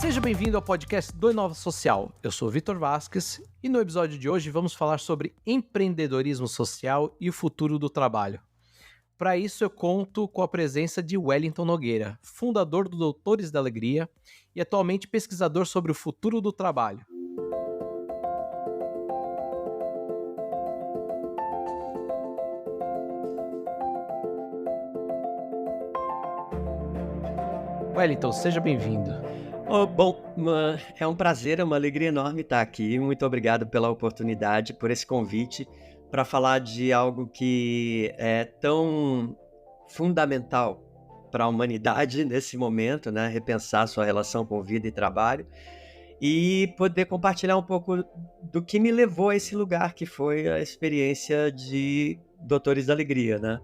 Seja bem-vindo ao podcast do Inova Social. Eu sou o Vitor Vasquez e no episódio de hoje vamos falar sobre empreendedorismo social e o futuro do trabalho. Para isso eu conto com a presença de Wellington Nogueira, fundador do Doutores da Alegria e atualmente pesquisador sobre o futuro do trabalho. Wellington, seja bem-vindo. É um prazer, é uma alegria enorme estar aqui. Muito obrigado pela oportunidade, por esse convite para falar de algo que é tão fundamental para a humanidade nesse momento, né? Repensar sua relação com vida e trabalho e poder compartilhar um pouco do que me levou a esse lugar, que foi a experiência de Doutores da Alegria, né?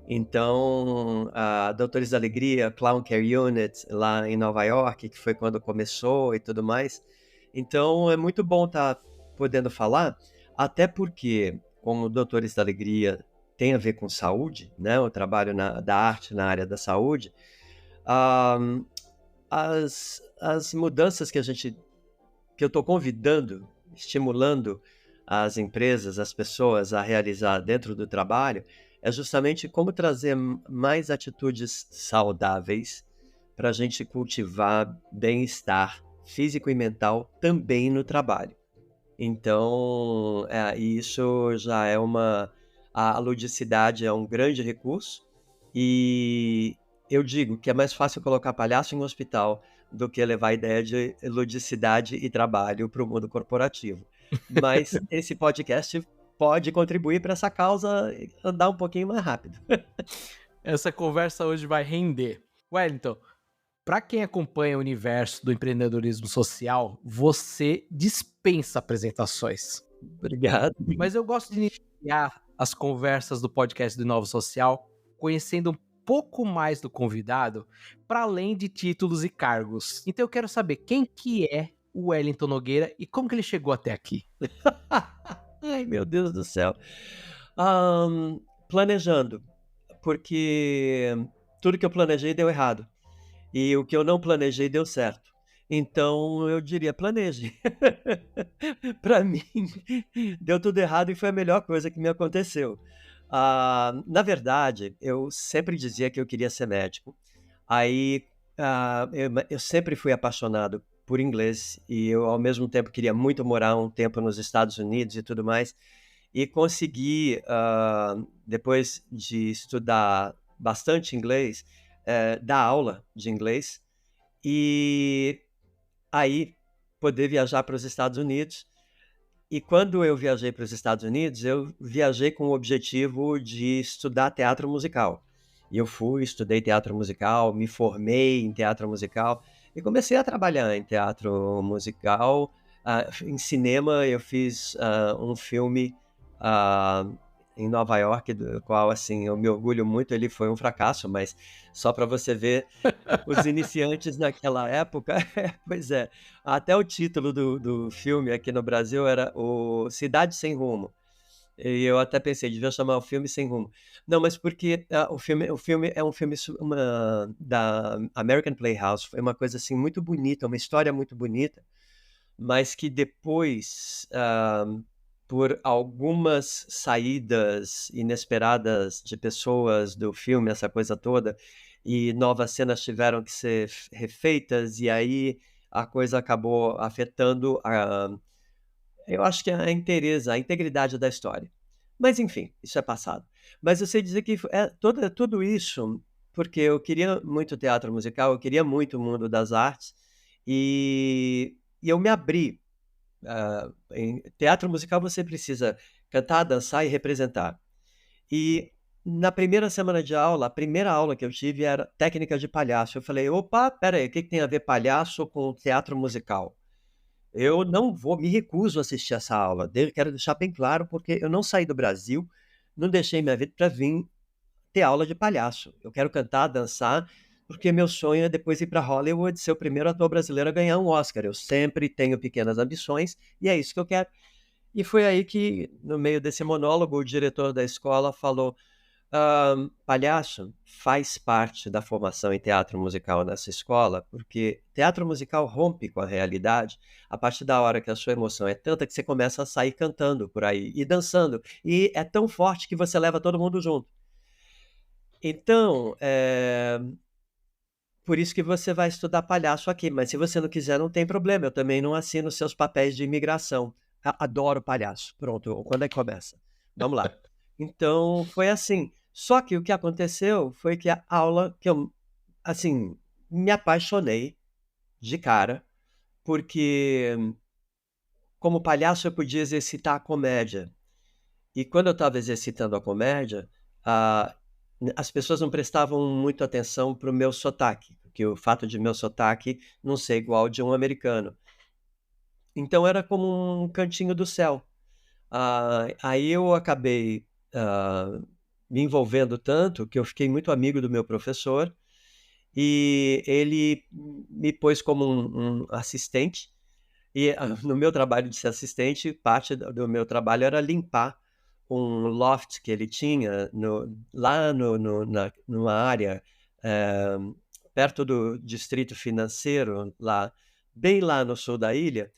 Então, a Doutores da Alegria, Clown Care Unit, lá em Nova York, que foi quando começou e tudo mais. Então, é muito bom estar podendo falar, até porque, como Doutores da Alegria tem a ver com saúde, né? O trabalho da arte na área da saúde, ah, as mudanças que eu estou convidando, estimulando as empresas, as pessoas a realizar dentro do trabalho, é justamente como trazer mais atitudes saudáveis para a gente cultivar bem-estar físico e mental também no trabalho. Então, isso já é a ludicidade é um grande recurso, e eu digo que é mais fácil colocar palhaço em um hospital do que levar a ideia de ludicidade e trabalho para o mundo corporativo. Mas esse podcast pode contribuir para essa causa andar um pouquinho mais rápido. Essa conversa hoje vai render. Wellington, para quem acompanha o universo do empreendedorismo social, você dispensa apresentações. Obrigado. Mas eu gosto de iniciar as conversas do podcast do Inova Social conhecendo um pouco mais do convidado, para além de títulos e cargos. Então eu quero saber quem que é o Wellington Nogueira e como que ele chegou até aqui. Ai, meu Deus do céu. Planejando, porque tudo que eu planejei deu errado. E o que eu não planejei deu certo. Então, eu diria, planeje. Para mim, deu tudo errado e foi a melhor coisa que me aconteceu. Na verdade, eu sempre dizia que eu queria ser médico. Aí, eu sempre fui apaixonado por inglês e eu, ao mesmo tempo, queria muito morar um tempo nos Estados Unidos e tudo mais. E consegui, depois de estudar bastante inglês, dar aula de inglês e aí poder viajar para os Estados Unidos. E quando eu viajei para os Estados Unidos, eu viajei com o objetivo de estudar teatro musical. E eu fui, estudei teatro musical, me formei em teatro musical e comecei a trabalhar em teatro musical. Em cinema, eu fiz um filme em Nova York, do qual, assim, eu me orgulho muito. Ele foi um fracasso, mas só para você ver os iniciantes naquela época. Pois é, até o título do filme aqui no Brasil era o Cidade Sem Rumo. E eu até pensei, devia chamar o filme Sem Rumo. Não, mas porque o filme é um filme da American Playhouse. Foi uma coisa assim muito bonita, uma história muito bonita, mas que depois, por algumas saídas inesperadas de pessoas do filme, essa coisa toda, e novas cenas tiveram que ser refeitas, e aí a coisa acabou afetando eu acho que a integridade da história. Mas enfim, isso é passado. Mas eu sei dizer que tudo isso porque eu queria muito teatro musical, eu queria muito o mundo das artes, e eu me abri. Em teatro musical você precisa cantar, dançar e representar. E na primeira semana de aula, a primeira aula que eu tive era técnica de palhaço. Eu falei, opa, peraí, o que tem a ver palhaço com teatro musical? Eu não vou, me recuso a assistir essa aula. Quero deixar bem claro, porque eu não saí do Brasil, não deixei minha vida para vir ter aula de palhaço. Eu quero cantar, dançar, porque meu sonho é depois ir para Hollywood, ser o primeiro ator brasileiro a ganhar um Oscar. Eu sempre tenho pequenas ambições e é isso que eu quero. E foi aí que, no meio desse monólogo, o diretor da escola falou: Palhaço faz parte da formação em teatro musical nessa escola, porque teatro musical rompe com a realidade a partir da hora que a sua emoção é tanta que você começa a sair cantando por aí e dançando, e é tão forte que você leva todo mundo junto. Então, por isso que você vai estudar palhaço aqui, mas se você não quiser, não tem problema, eu também não assino seus papéis de imigração. Adoro palhaço. Pronto, quando é que começa? Vamos lá. Então, foi assim. Só que o que aconteceu foi que a aula que eu, assim, me apaixonei de cara, porque como palhaço eu podia exercitar a comédia. E quando eu estava exercitando a comédia, ah, as pessoas não prestavam muito atenção para o meu sotaque, porque o fato de meu sotaque não ser igual de um americano. Então era como um cantinho do céu. Aí eu acabei me envolvendo tanto que eu fiquei muito amigo do meu professor e ele me pôs como um assistente. E no meu trabalho de ser assistente, parte do meu trabalho era limpar um loft que ele tinha lá numa área eh, perto do distrito financeiro, bem lá no sul da ilha,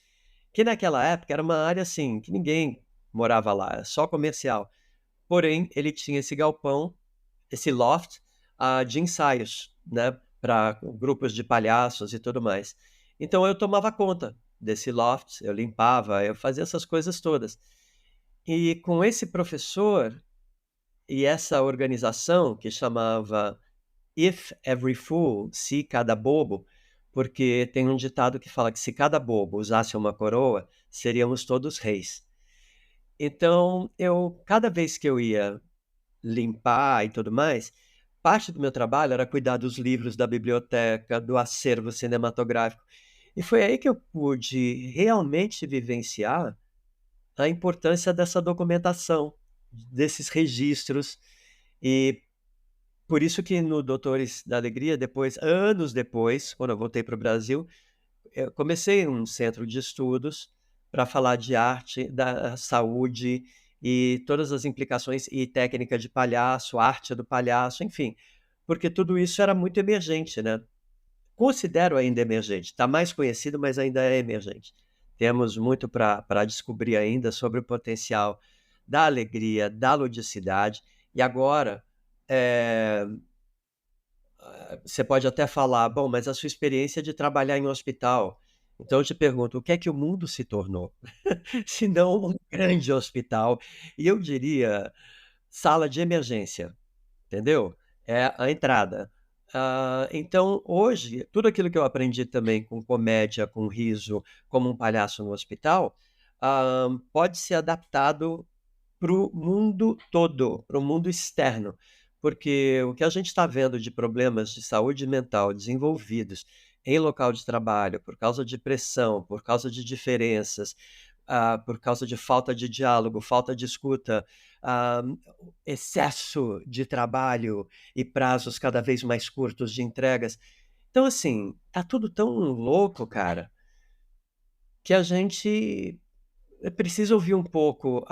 que naquela época era uma área assim, que ninguém morava lá, era só comercial. Porém, ele tinha esse galpão, esse loft, de ensaios, né, para grupos de palhaços e tudo mais. Então eu tomava conta desse loft, eu limpava, eu fazia essas coisas todas. E com esse professor e essa organização que chamava If Every Fool, se cada bobo, porque tem um ditado que fala que se cada bobo usasse uma coroa, seríamos todos reis. Então, cada vez que eu ia limpar e tudo mais, parte do meu trabalho era cuidar dos livros da biblioteca, do acervo cinematográfico. E foi aí que eu pude realmente vivenciar a importância dessa documentação, desses registros. E por isso que no Doutores da Alegria, depois, anos depois, quando eu voltei para o Brasil, eu comecei um centro de estudos para falar de arte, da saúde e todas as implicações e técnica de palhaço, arte do palhaço, enfim, porque tudo isso era muito emergente, né? Considero ainda emergente, está mais conhecido, mas ainda é emergente. Temos muito para descobrir ainda sobre o potencial da alegria, da ludicidade, e agora eh, você pode até falar, bom, mas a sua experiência é de trabalhar em um hospital. Então eu te pergunto, o que é que o mundo se tornou? Se não um grande hospital, e eu diria sala de emergência, entendeu? É a entrada. Então, hoje, tudo aquilo que eu aprendi também com comédia, com riso, como um palhaço no hospital, pode ser adaptado para o mundo todo, para o mundo externo. Porque o que a gente está vendo de problemas de saúde mental desenvolvidos em local de trabalho, por causa de pressão, por causa de diferenças, por causa de falta de diálogo, falta de escuta, ah, excesso de trabalho e prazos cada vez mais curtos de entregas. Então, assim, tá tudo tão louco, cara, que a gente precisa ouvir um pouco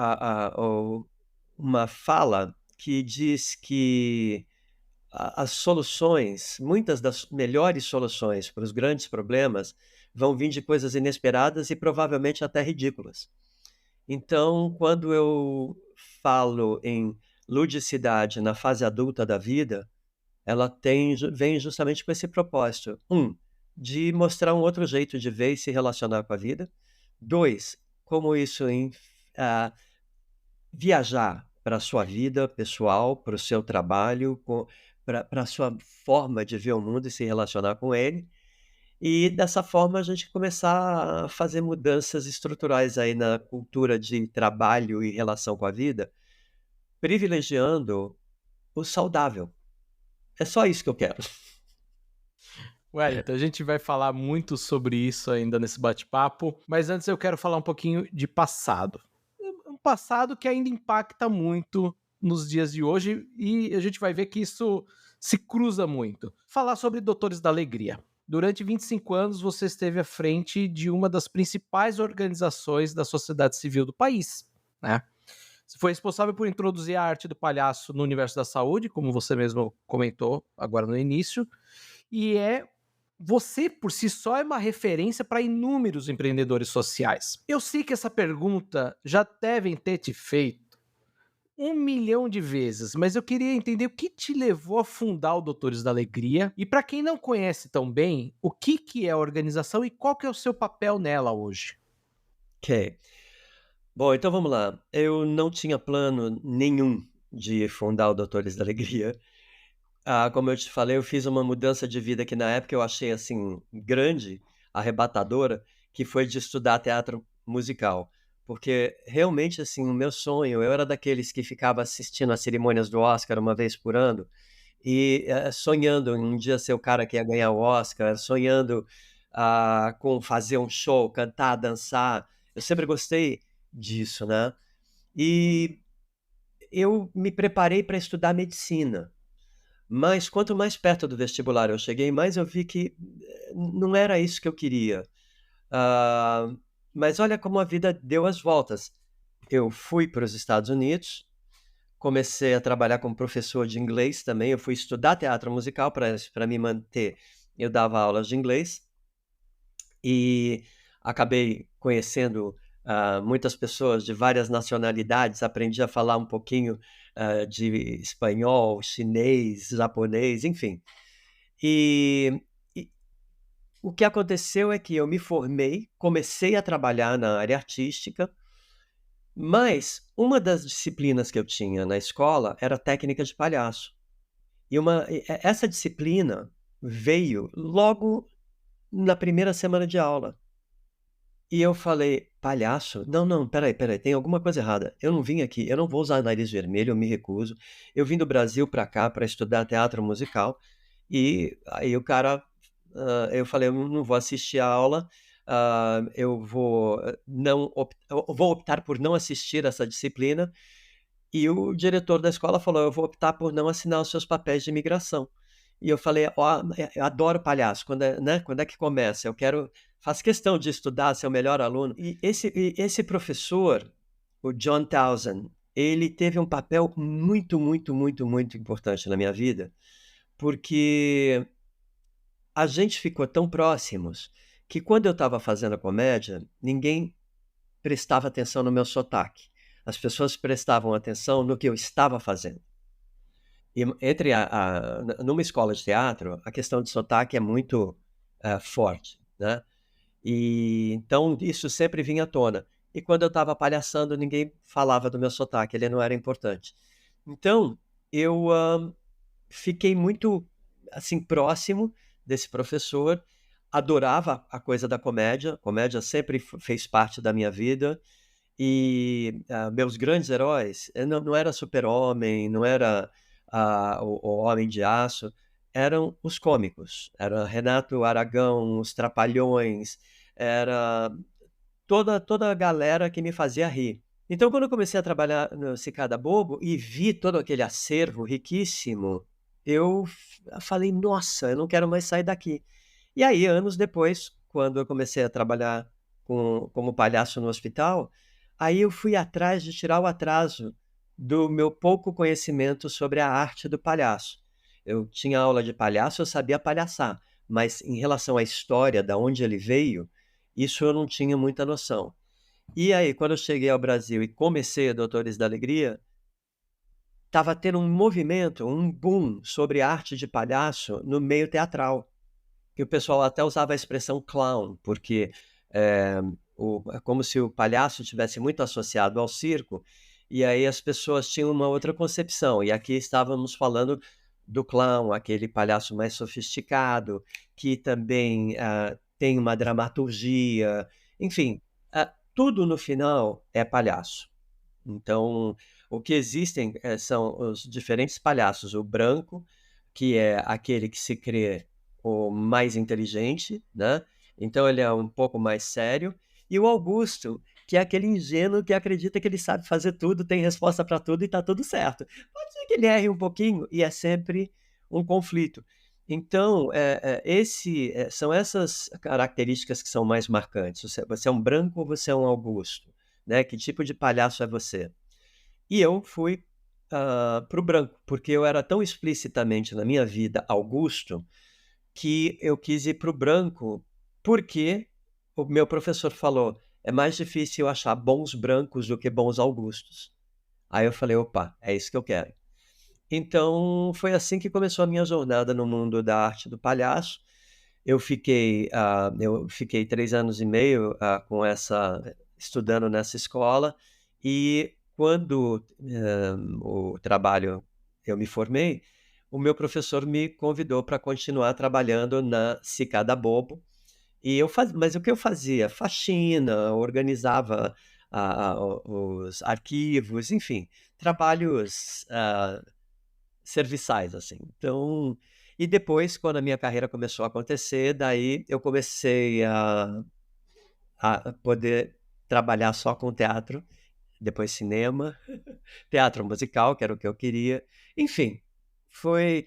uma fala que diz que as soluções, muitas das melhores soluções para os grandes problemas vão vir de coisas inesperadas e provavelmente até ridículas. Então, quando eu falo em ludicidade na fase adulta da vida, ela vem justamente com esse propósito. De mostrar um outro jeito de ver e se relacionar com a vida. Dois, como isso ah, viajar para a sua vida pessoal, para o seu trabalho, para a sua forma de ver o mundo e se relacionar com ele. E dessa forma a gente começar a fazer mudanças estruturais aí na cultura de trabalho e relação com a vida, privilegiando o saudável. É só isso que eu quero. Wellington, a gente vai falar muito sobre isso ainda nesse bate-papo, mas antes eu quero falar um pouquinho de passado. Um passado que ainda impacta muito nos dias de hoje e a gente vai ver que isso se cruza muito. Falar sobre Doutores da Alegria. Durante 25 anos, você esteve à frente de uma das principais organizações da sociedade civil do país, né? Você foi responsável por introduzir a arte do palhaço no universo da saúde, como você mesmo comentou agora no início, e você por si só é uma referência para inúmeros empreendedores sociais. Eu sei que essa pergunta já devem ter te feito 1 milhão de vezes, mas eu queria entender o que te levou a fundar o Doutores da Alegria e para quem não conhece tão bem, o que é a organização e qual que é o seu papel nela hoje? Ok. Bom, então vamos lá. Eu não tinha plano nenhum de fundar o Doutores da Alegria. Como eu te falei, eu fiz uma mudança de vida que na época eu achei assim grande, arrebatadora, que foi de estudar teatro musical. Porque realmente assim, o meu sonho, eu era daqueles que ficava assistindo às cerimônias do Oscar uma vez por ano e sonhando em um dia ser o cara que ia ganhar o Oscar, sonhando com fazer um show, cantar, dançar. Eu sempre gostei disso, né? E eu me preparei para estudar medicina. Mas quanto mais perto do vestibular eu cheguei, mais eu vi que não era isso que eu queria. Ah, mas olha como a vida deu as voltas. Eu fui para os Estados Unidos, comecei a trabalhar como professor de inglês também. Eu fui estudar teatro musical para me manter. Eu dava aulas de inglês e acabei conhecendo muitas pessoas de várias nacionalidades. Aprendi a falar um pouquinho de espanhol, chinês, japonês, enfim. E, e o que aconteceu é que eu me formei, comecei a trabalhar na área artística, mas uma das disciplinas que eu tinha na escola era técnica de palhaço. Essa disciplina veio logo na primeira semana de aula. E eu falei: "Palhaço? Não, não, espera aí, tem alguma coisa errada. Eu não vim aqui, eu não vou usar nariz vermelho, eu me recuso. Eu vim do Brasil para cá para estudar teatro musical". E aí o cara, eu falei: "Eu não vou assistir a aula, eu vou não op eu vou optar por não assistir essa disciplina". E o diretor da escola falou: "Eu vou optar por não assinar os seus papéis de imigração". E eu falei: "Ó, eu adoro palhaço, quando é que começa? Eu quero faço questão de estudar, ser o melhor aluno". E esse professor, o John Townsend, ele teve um papel muito, muito, muito, muito importante na minha vida, porque a gente ficou tão próximos que quando eu estava fazendo a comédia, ninguém prestava atenção no meu sotaque. As pessoas prestavam atenção no que eu estava fazendo. E numa escola de teatro, a questão de sotaque é muito forte, né? E então isso sempre vinha à tona. E quando eu estava palhaçando, ninguém falava do meu sotaque, ele não era importante. Então eu fiquei muito assim próximo desse professor, adorava a coisa da comédia, comédia sempre fez parte da minha vida. E meus grandes heróis não era Super-Homem, não era o Homem de Aço, eram os cômicos. Era Renato Aragão, os Trapalhões, era toda a galera que me fazia rir. Então, quando eu comecei a trabalhar no Cicada Bobo e vi todo aquele acervo riquíssimo, falei: "Nossa, eu não quero mais sair daqui". E aí, anos depois, quando eu comecei a trabalhar como palhaço no hospital, aí eu fui atrás de tirar o atraso do meu pouco conhecimento sobre a arte do palhaço. Eu tinha aula de palhaço, eu sabia palhaçar, mas em relação à história, da onde ele veio, isso eu não tinha muita noção. E aí, quando eu cheguei ao Brasil e comecei a Doutores da Alegria, estava tendo um movimento, um boom sobre arte de palhaço no meio teatral. Que o pessoal até usava a expressão clown, porque eh, é como se o palhaço tivesse muito associado ao circo, e aí as pessoas tinham uma outra concepção. E aqui estávamos falando do clown, aquele palhaço mais sofisticado, que também tem uma dramaturgia, enfim, tudo no final é palhaço. Então, o que existem são os diferentes palhaços. O branco, que é aquele que se crê o mais inteligente, né? Então ele é um pouco mais sério. E o Augusto, que é aquele ingênuo que acredita que ele sabe fazer tudo, tem resposta para tudo e está tudo certo. Pode ser que ele erre um pouquinho e é sempre um conflito. Então, são essas características que são mais marcantes. Você é um branco ou você é um Augusto? Né? Que tipo de palhaço é você? E eu fui para o branco, porque eu era tão explicitamente na minha vida Augusto, que eu quis ir para o branco, porque o meu professor falou: é mais difícil eu achar bons brancos do que bons Augustos. Aí eu falei: opa, é isso que eu quero. Então foi assim que começou a minha jornada no mundo da arte do palhaço. Eu fiquei 3 anos e meio estudando nessa escola, e quando o trabalho eu me formei, o meu professor me convidou para continuar trabalhando na Cicada Bobo. Mas o que eu fazia? Faxina, organizava os arquivos, enfim, trabalhos serviçais, assim. Então, e depois, quando a minha carreira começou a acontecer, daí eu comecei a poder trabalhar só com teatro, depois cinema, teatro musical, que era o que eu queria. Enfim, foi.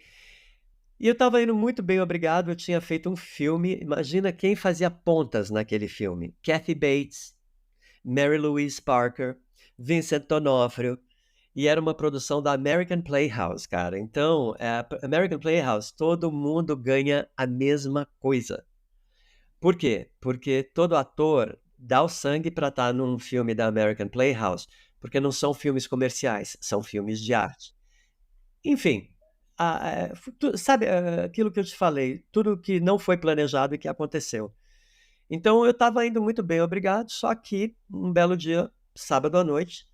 E eu estava indo muito bem, obrigado. Eu tinha feito um filme. Imagina quem fazia pontas naquele filme: Kathy Bates, Mary Louise Parker, Vincent D'Onofrio. E era uma produção da American Playhouse, cara. Então, American Playhouse, todo mundo ganha a mesma coisa. Por quê? Porque todo ator dá o sangue para estar num filme da American Playhouse, porque não são filmes comerciais, são filmes de arte. Enfim, sabe aquilo que eu te falei, tudo que não foi planejado e que aconteceu. Então eu estava indo muito bem, obrigado, só que um belo dia, sábado à noite,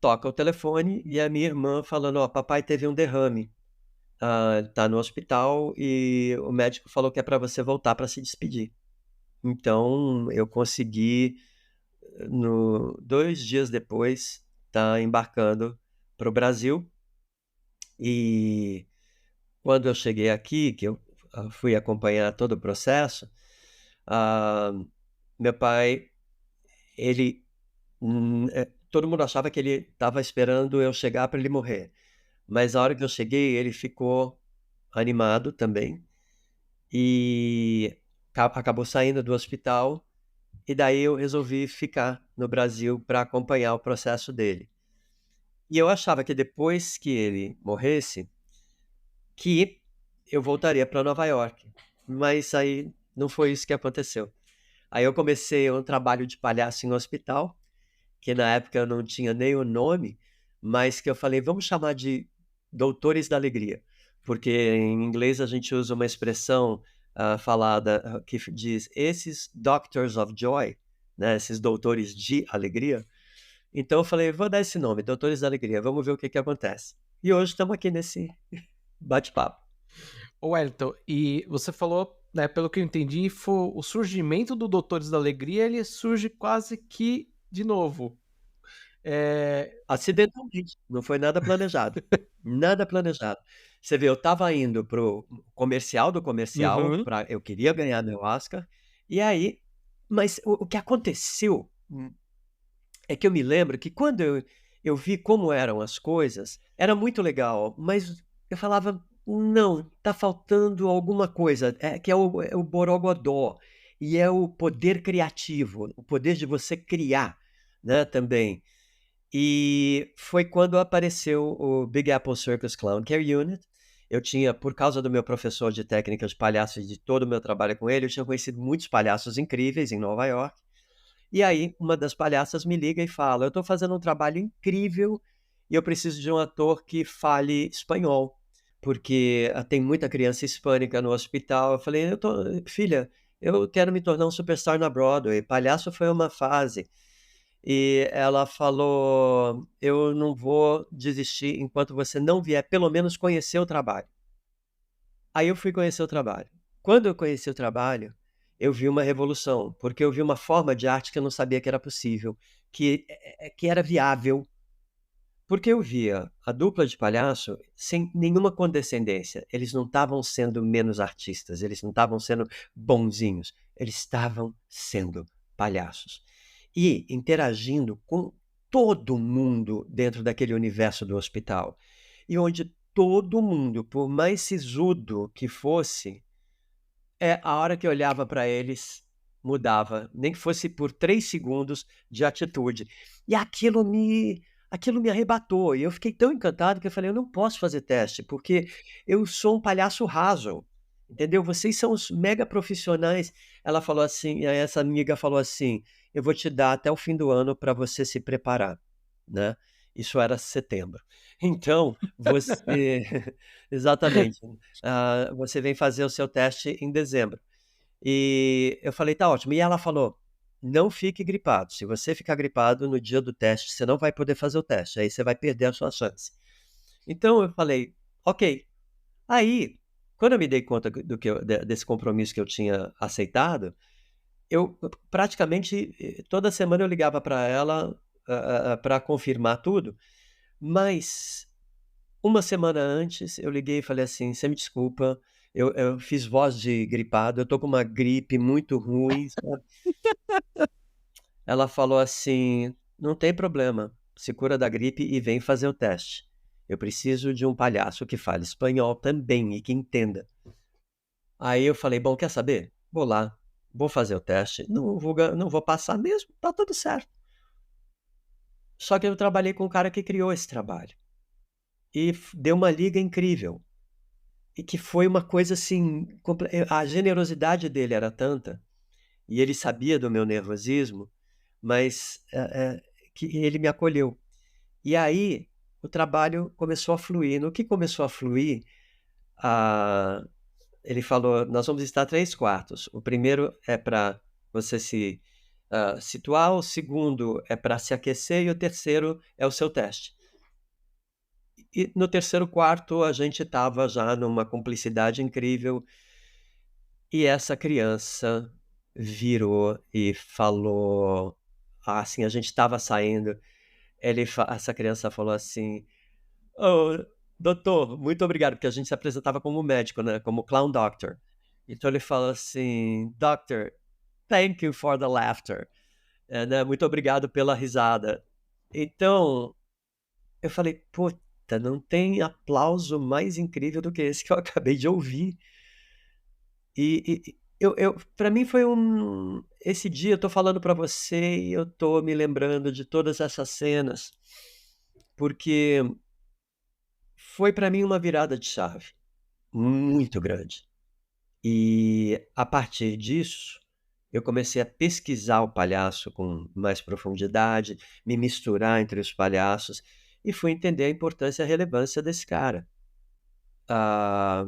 toca o telefone e a minha irmã falando: ó, papai teve um derrame, tá no hospital e o médico falou que é para você voltar para se despedir. Então eu consegui, 2 dias depois, tá embarcando para o Brasil. E quando eu cheguei aqui, que eu fui acompanhar todo o processo, ah, meu pai, ele, todo mundo achava que ele estava esperando eu chegar para ele morrer. Mas a hora que eu cheguei, ele ficou animado também e acabou saindo do hospital. E daí eu resolvi ficar no Brasil para acompanhar o processo dele. E eu achava que depois que ele morresse, que eu voltaria para Nova York. Mas aí não foi isso que aconteceu. Aí eu comecei um trabalho de palhaço em hospital, que na época eu não tinha nem o nome, mas que eu falei: vamos chamar de Doutores da Alegria, porque em inglês a gente usa uma expressão falada que diz esses Doctors of Joy, né, esses doutores de alegria. Então eu falei: vou dar esse nome, Doutores da Alegria, vamos ver o que acontece. E hoje estamos aqui nesse bate-papo. Ô Wellington, e você falou, né, pelo que eu entendi, foi o surgimento do Doutores da Alegria, ele surge quase que de novo. Acidentalmente, não foi nada planejado. Nada planejado. Você vê, eu estava indo pro comercial do comercial, Uhum. eu queria ganhar meu Oscar, e aí, mas o que aconteceu é que eu me lembro que quando eu vi como eram as coisas, era muito legal, mas eu falava: não, tá faltando alguma coisa, que é o borogodó, e é o poder criativo, o poder de você criar, né, também. E foi quando apareceu o Big Apple Circus Clown Care Unit. Eu tinha, por causa do meu professor de técnicas de palhaço e de todo o meu trabalho com ele, eu tinha conhecido muitos palhaços incríveis em Nova York. E aí, uma das palhaças me liga e fala: eu estou fazendo um trabalho incrível e eu preciso de um ator que fale espanhol, porque tem muita criança hispânica no hospital. Eu falei: filha, eu quero me tornar um superstar na Broadway. Palhaço foi uma fase. E ela falou: eu não vou desistir enquanto você não vier pelo menos conhecer o trabalho. Aí eu fui conhecer o trabalho. Quando eu conheci o trabalho, eu vi uma revolução, porque eu vi uma forma de arte que eu não sabia que era possível, que era viável. Porque eu via a dupla de palhaço sem nenhuma condescendência. Eles não estavam sendo menos artistas, eles não estavam sendo bonzinhos, eles estavam sendo palhaços. E interagindo com todo mundo dentro daquele universo do hospital. E onde todo mundo, por mais sisudo que fosse, a hora que eu olhava para eles, mudava, nem que fosse por 3 segundos de atitude. E aquilo me aquilo me arrebatou e eu fiquei tão encantado que eu falei: "Eu não posso fazer teste, porque eu sou um palhaço raso, entendeu? Vocês são os mega profissionais". Ela falou assim, aí essa amiga falou assim: "Eu vou te dar até o fim do ano para você se preparar", né. Isso era setembro. Então, você exatamente, você vem fazer o seu teste em dezembro. E eu falei: "Tá ótimo". E ela falou: "Não fique gripado, se você ficar gripado no dia do teste, você não vai poder fazer o teste, aí você vai perder a sua chance". Então eu falei: "Ok". Aí, quando eu me dei conta do que eu desse compromisso que eu tinha aceitado, eu praticamente, toda semana eu ligava para ela, pra confirmar tudo, mas uma semana antes, eu liguei e falei assim: "Você me desculpa, eu fiz voz de gripado, eu tô com uma gripe muito ruim, sabe". Ela falou assim: "Não tem problema, se cura da gripe e vem fazer o teste. Eu preciso de um palhaço que fale espanhol também e que entenda". Aí eu falei: "Bom, quer saber? Vou lá, vou fazer o teste, não vou passar mesmo, tá tudo certo". Só que eu trabalhei com o cara que criou esse trabalho, e deu uma liga incrível. E que foi uma coisa assim, a generosidade dele era tanta, e ele sabia do meu nervosismo, mas, que ele me acolheu. E aí, o trabalho começou a fluir. No que começou a fluir, ah, ele falou: "Nós vamos estar 3 quartos. O primeiro é para você se, situar, o segundo é para se aquecer e o terceiro é o seu teste". E no terceiro quarto a gente estava já numa cumplicidade incrível. E essa criança virou e falou, assim, a gente estava saindo, essa criança falou assim: "Oh, doutor, muito obrigado", porque a gente se apresentava como médico, né, como clown doctor. Então ele falou assim: "Doctor, thank you for the laughter", né, muito obrigado pela risada. Então, eu falei: "Puta, não tem aplauso mais incrível do que esse que eu acabei de ouvir". Eu pra mim foi esse dia eu tô falando pra você e eu tô me lembrando de todas essas cenas, porque foi pra mim uma virada de chave, muito grande. E a partir disso, eu comecei a pesquisar o palhaço com mais profundidade, me misturar entre os palhaços e fui entender a importância e a relevância desse cara. Ah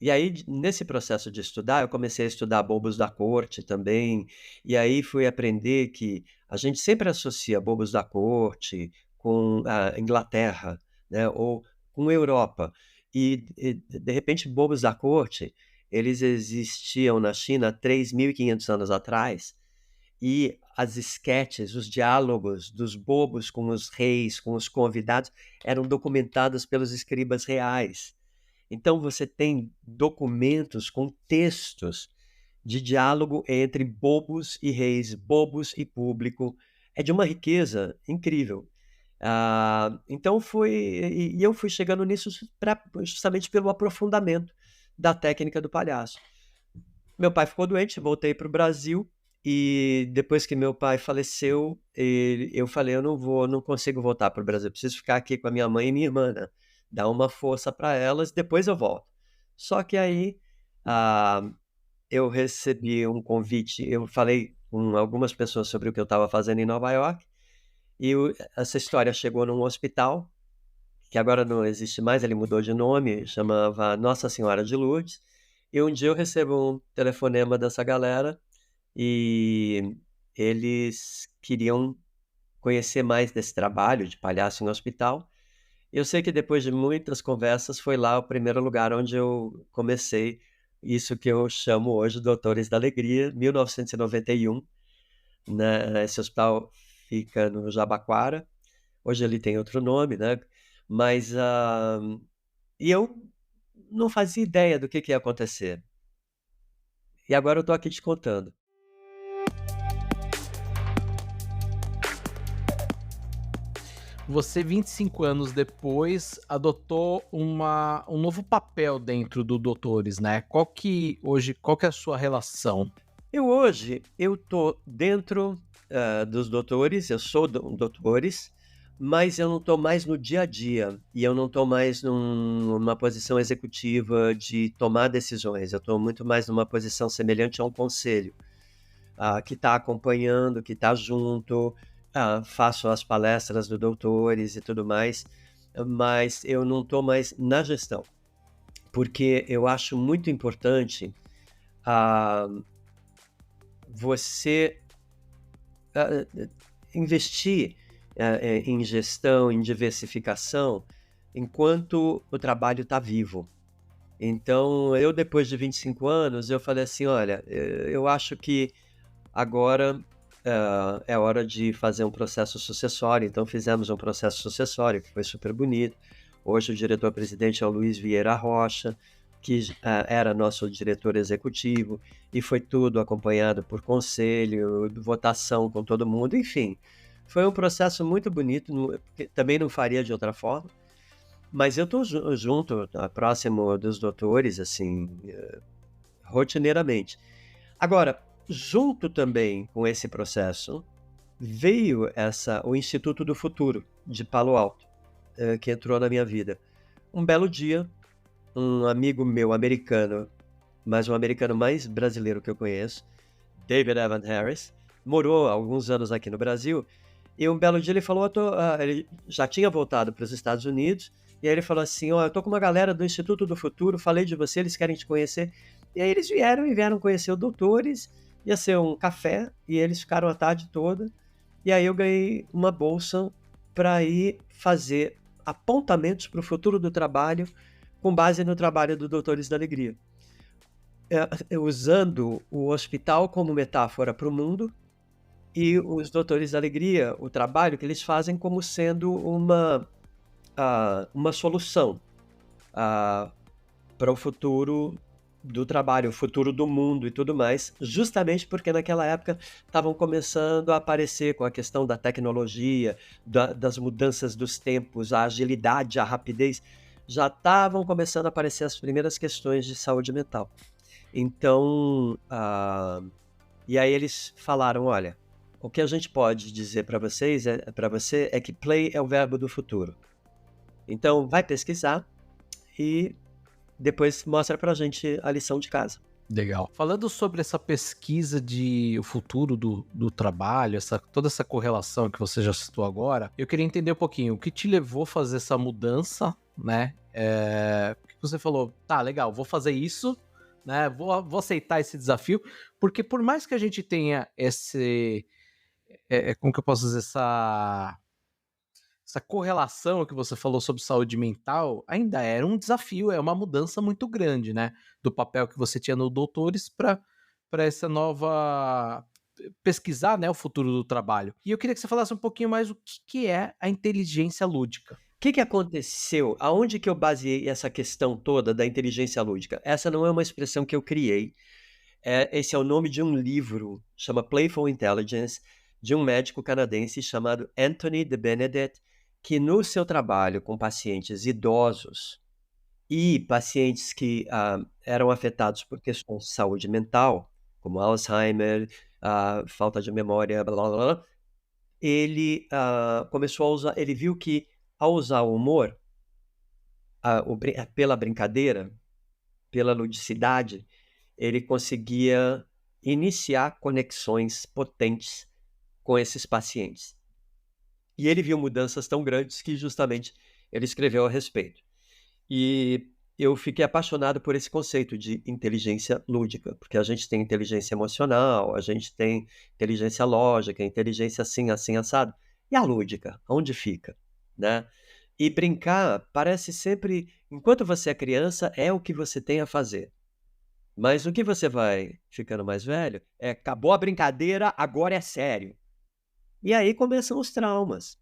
E aí, nesse processo de estudar, eu comecei a estudar bobos da corte também, e aí fui aprender que a gente sempre associa bobos da corte com a Inglaterra, né, ou com Europa. E de repente, bobos da corte, eles existiam na China há 3.500 anos atrás, e as esquetes, os diálogos dos bobos com os reis, com os convidados, eram documentados pelos escribas reais. Então você tem documentos com textos de diálogo entre bobos e reis, bobos e público. É de uma riqueza incrível. Então e eu fui chegando nisso justamente pelo aprofundamento da técnica do palhaço. Meu pai ficou doente, voltei para o Brasil, e depois que meu pai faleceu, eu falei: "Eu não consigo voltar para o Brasil, eu preciso ficar aqui com a minha mãe e minha irmã, né, dar uma força para elas, depois eu volto". Só que aí, ah, eu recebi um convite, eu falei com algumas pessoas sobre o que eu estava fazendo em Nova York, e essa história chegou num hospital, que agora não existe mais, ele mudou de nome, chamava Nossa Senhora de Lourdes, e um dia eu recebo um telefonema dessa galera, e eles queriam conhecer mais desse trabalho de palhaço em hospital. Eu sei que depois de muitas conversas foi lá o primeiro lugar onde eu comecei isso que eu chamo hoje Doutores da Alegria, 1991, né, esse hospital fica no Jabaquara, hoje ele tem outro nome, né, mas, e eu não fazia ideia do que ia acontecer. E agora eu tô aqui te contando. Você, 25 anos depois, adotou um novo papel dentro do Doutores, né? Qual que é a sua relação? Eu tô dentro, dos doutores, eu sou do doutores, mas eu não estou mais no dia a dia e eu não estou mais numa posição executiva de tomar decisões. Eu estou muito mais numa posição semelhante a um conselho, que está acompanhando, que está junto, faço as palestras dos doutores e tudo mais, mas eu não estou mais na gestão, porque eu acho muito importante ah, você investir em gestão, em diversificação, enquanto o trabalho está vivo. Então, eu depois de 25 anos, eu falei assim, olha, eu acho que agora é hora de fazer um processo sucessório. Então, fizemos um processo sucessório, que foi super bonito. Hoje o diretor-presidente é o Luiz Vieira Rocha, que era nosso diretor executivo, e foi tudo acompanhado por conselho, votação com todo mundo, enfim. Foi um processo muito bonito, também não faria de outra forma, mas eu estou junto, próximo dos doutores, assim, rotineiramente. Agora, junto também com esse processo, veio o Instituto do Futuro, de Palo Alto, que entrou na minha vida. Um belo dia, um amigo meu americano, mas um americano mais brasileiro que eu conheço, David Evan Harris, morou há alguns anos aqui no Brasil, e um belo dia ele falou, ele já tinha voltado para os Estados Unidos, e aí ele falou assim, eu tô com uma galera do Instituto do Futuro, falei de você, eles querem te conhecer. E aí eles vieram conhecer os doutores, ia ser um café, e eles ficaram a tarde toda, e aí eu ganhei uma bolsa para ir fazer apontamentos para o futuro do trabalho, com base no trabalho do Doutores da Alegria. Usando o hospital como metáfora para o mundo, e os Doutores da Alegria, o trabalho que eles fazem como sendo uma solução para o futuro do trabalho, o futuro do mundo e tudo mais, justamente porque naquela época estavam começando a aparecer com a questão da tecnologia, das mudanças dos tempos, a agilidade, a rapidez, já estavam começando a aparecer as primeiras questões de saúde mental. Então, e aí eles falaram, olha, o que a gente pode dizer para você é que play é o verbo do futuro. Então, vai pesquisar e depois mostra pra gente a lição de casa. Legal. Falando sobre essa pesquisa de o futuro do trabalho, toda essa correlação que você já citou agora, eu queria entender um pouquinho o que te levou a fazer essa mudança, né? Porque você falou, tá, legal, vou fazer isso, né? Vou aceitar esse desafio, porque por mais que a gente tenha como que eu posso dizer, essa correlação que você falou sobre saúde mental ainda era um desafio, é uma mudança muito grande, né? Do papel que você tinha no Doutores para essa nova pesquisar, né, o futuro do trabalho. E eu queria que você falasse um pouquinho mais o que é a inteligência lúdica. O que aconteceu? Aonde que eu baseei essa questão toda da inteligência lúdica? Essa não é uma expressão que eu criei. Esse é o nome de um livro, chama Playful Intelligence, de um médico canadense chamado Anthony de Benedet, que no seu trabalho com pacientes idosos e pacientes que eram afetados por questões de saúde mental, como Alzheimer, falta de memória, blá, blá, blá, ele começou a usar, ele viu que ao usar o humor, pela brincadeira, pela ludicidade, ele conseguia iniciar conexões potentes com esses pacientes. E ele viu mudanças tão grandes que justamente ele escreveu a respeito. E eu fiquei apaixonado por esse conceito de inteligência lúdica, porque a gente tem inteligência emocional, a gente tem inteligência lógica, inteligência assim, assim, assado. E a lúdica, onde fica, né? E brincar parece sempre, enquanto você é criança, é o que você tem a fazer. Mas o que você vai ficando mais velho acabou a brincadeira, agora é sério. E aí começam os traumas,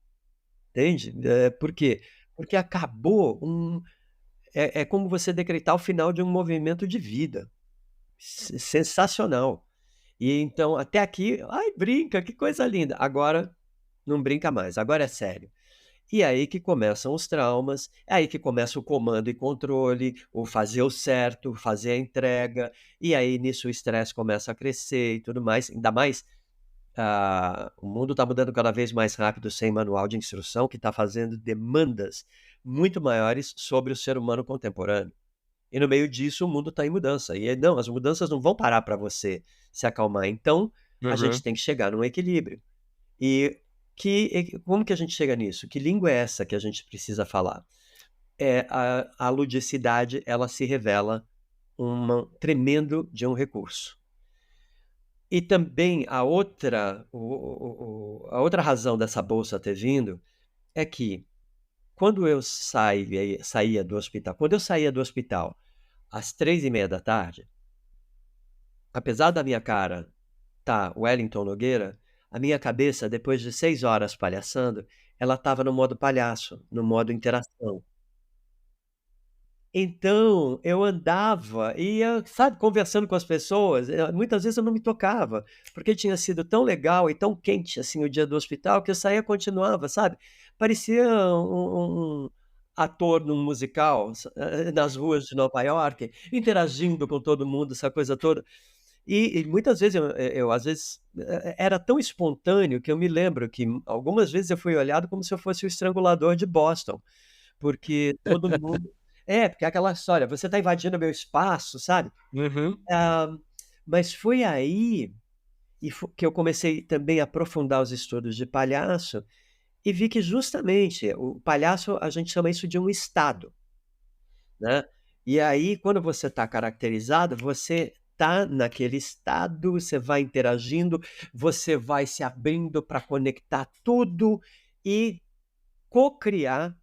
entende? Por quê? Porque acabou é como você decretar o final de um movimento de vida. Sensacional. E então, até aqui, ai, brinca, que coisa linda. Agora não brinca mais, agora é sério. E aí que começam os traumas, é aí que começa o comando e controle, o fazer o certo, fazer a entrega, e aí nisso o estresse começa a crescer e tudo mais, ainda mais O mundo está mudando cada vez mais rápido sem manual de instrução, que está fazendo demandas muito maiores sobre o ser humano contemporâneo. E no meio disso, o mundo está em mudança. E não, as mudanças não vão parar para você se acalmar. Então, a gente Uhum. tem que chegar num equilíbrio. E como que a gente chega nisso? Que língua é essa que a gente precisa falar? A ludicidade, ela se revela tremendo de um recurso. E também a outra razão dessa bolsa ter vindo é que quando eu saía do hospital, quando eu saía do hospital às 3h30 da tarde, apesar da minha cara tá Wellington Nogueira, a minha cabeça, depois de 6 horas palhaçando, ela estava no modo palhaço, no modo interação. Então, eu andava, ia, sabe, conversando com as pessoas, muitas vezes eu não me tocava, porque tinha sido tão legal e tão quente, assim, o dia do hospital, que eu saía e continuava, sabe. Parecia um ator num musical, nas ruas de Nova York, interagindo com todo mundo, essa coisa toda. E muitas vezes eu às vezes, era tão espontâneo que eu me lembro que algumas vezes eu fui olhado como se eu fosse o estrangulador de Boston, porque todo mundo porque é aquela história, você está invadindo meu espaço, sabe. Uhum. Ah, mas foi aí que eu comecei também a aprofundar os estudos de palhaço, e vi que justamente o palhaço, a gente chama isso de um estado, né. E aí quando você está caracterizado, você está naquele estado, você vai interagindo, você vai se abrindo para conectar tudo e co-criar,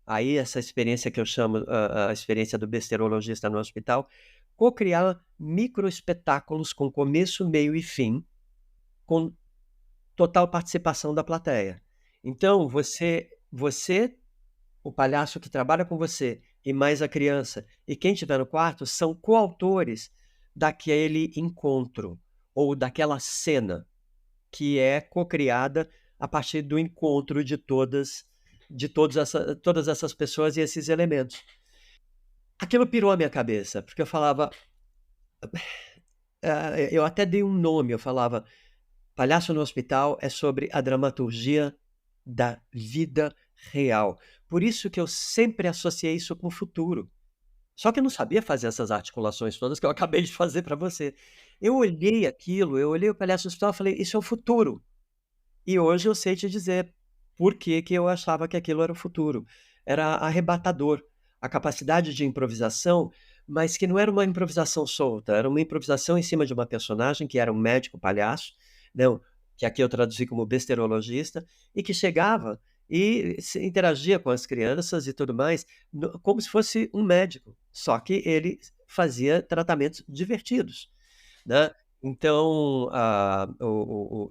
aí essa experiência que eu chamo, a experiência do besterologista no hospital, co-criar microespetáculos com começo, meio e fim, com total participação da plateia. Então você, o palhaço que trabalha com você, e mais a criança, e quem estiver no quarto, são coautores daquele encontro, ou daquela cena que é co-criada a partir do encontro de todas essas pessoas e esses elementos. Aquilo pirou a minha cabeça, porque eu falava, eu até dei um nome, eu falava: "Palhaço no Hospital é sobre a dramaturgia da vida real". Por isso que eu sempre associei isso com o futuro. Só que eu não sabia fazer essas articulações todas que eu acabei de fazer para você. Eu olhei o Palhaço no Hospital e falei: "Isso é o futuro". E hoje eu sei te dizer por que que eu achava que aquilo era o futuro. Era arrebatador, a capacidade de improvisação, mas que não era uma improvisação solta, era uma improvisação em cima de uma personagem que era um médico palhaço, não, que aqui eu traduzi como besterologista, e que chegava e interagia com as crianças e tudo mais, como se fosse um médico, só que ele fazia tratamentos divertidos, né. Então,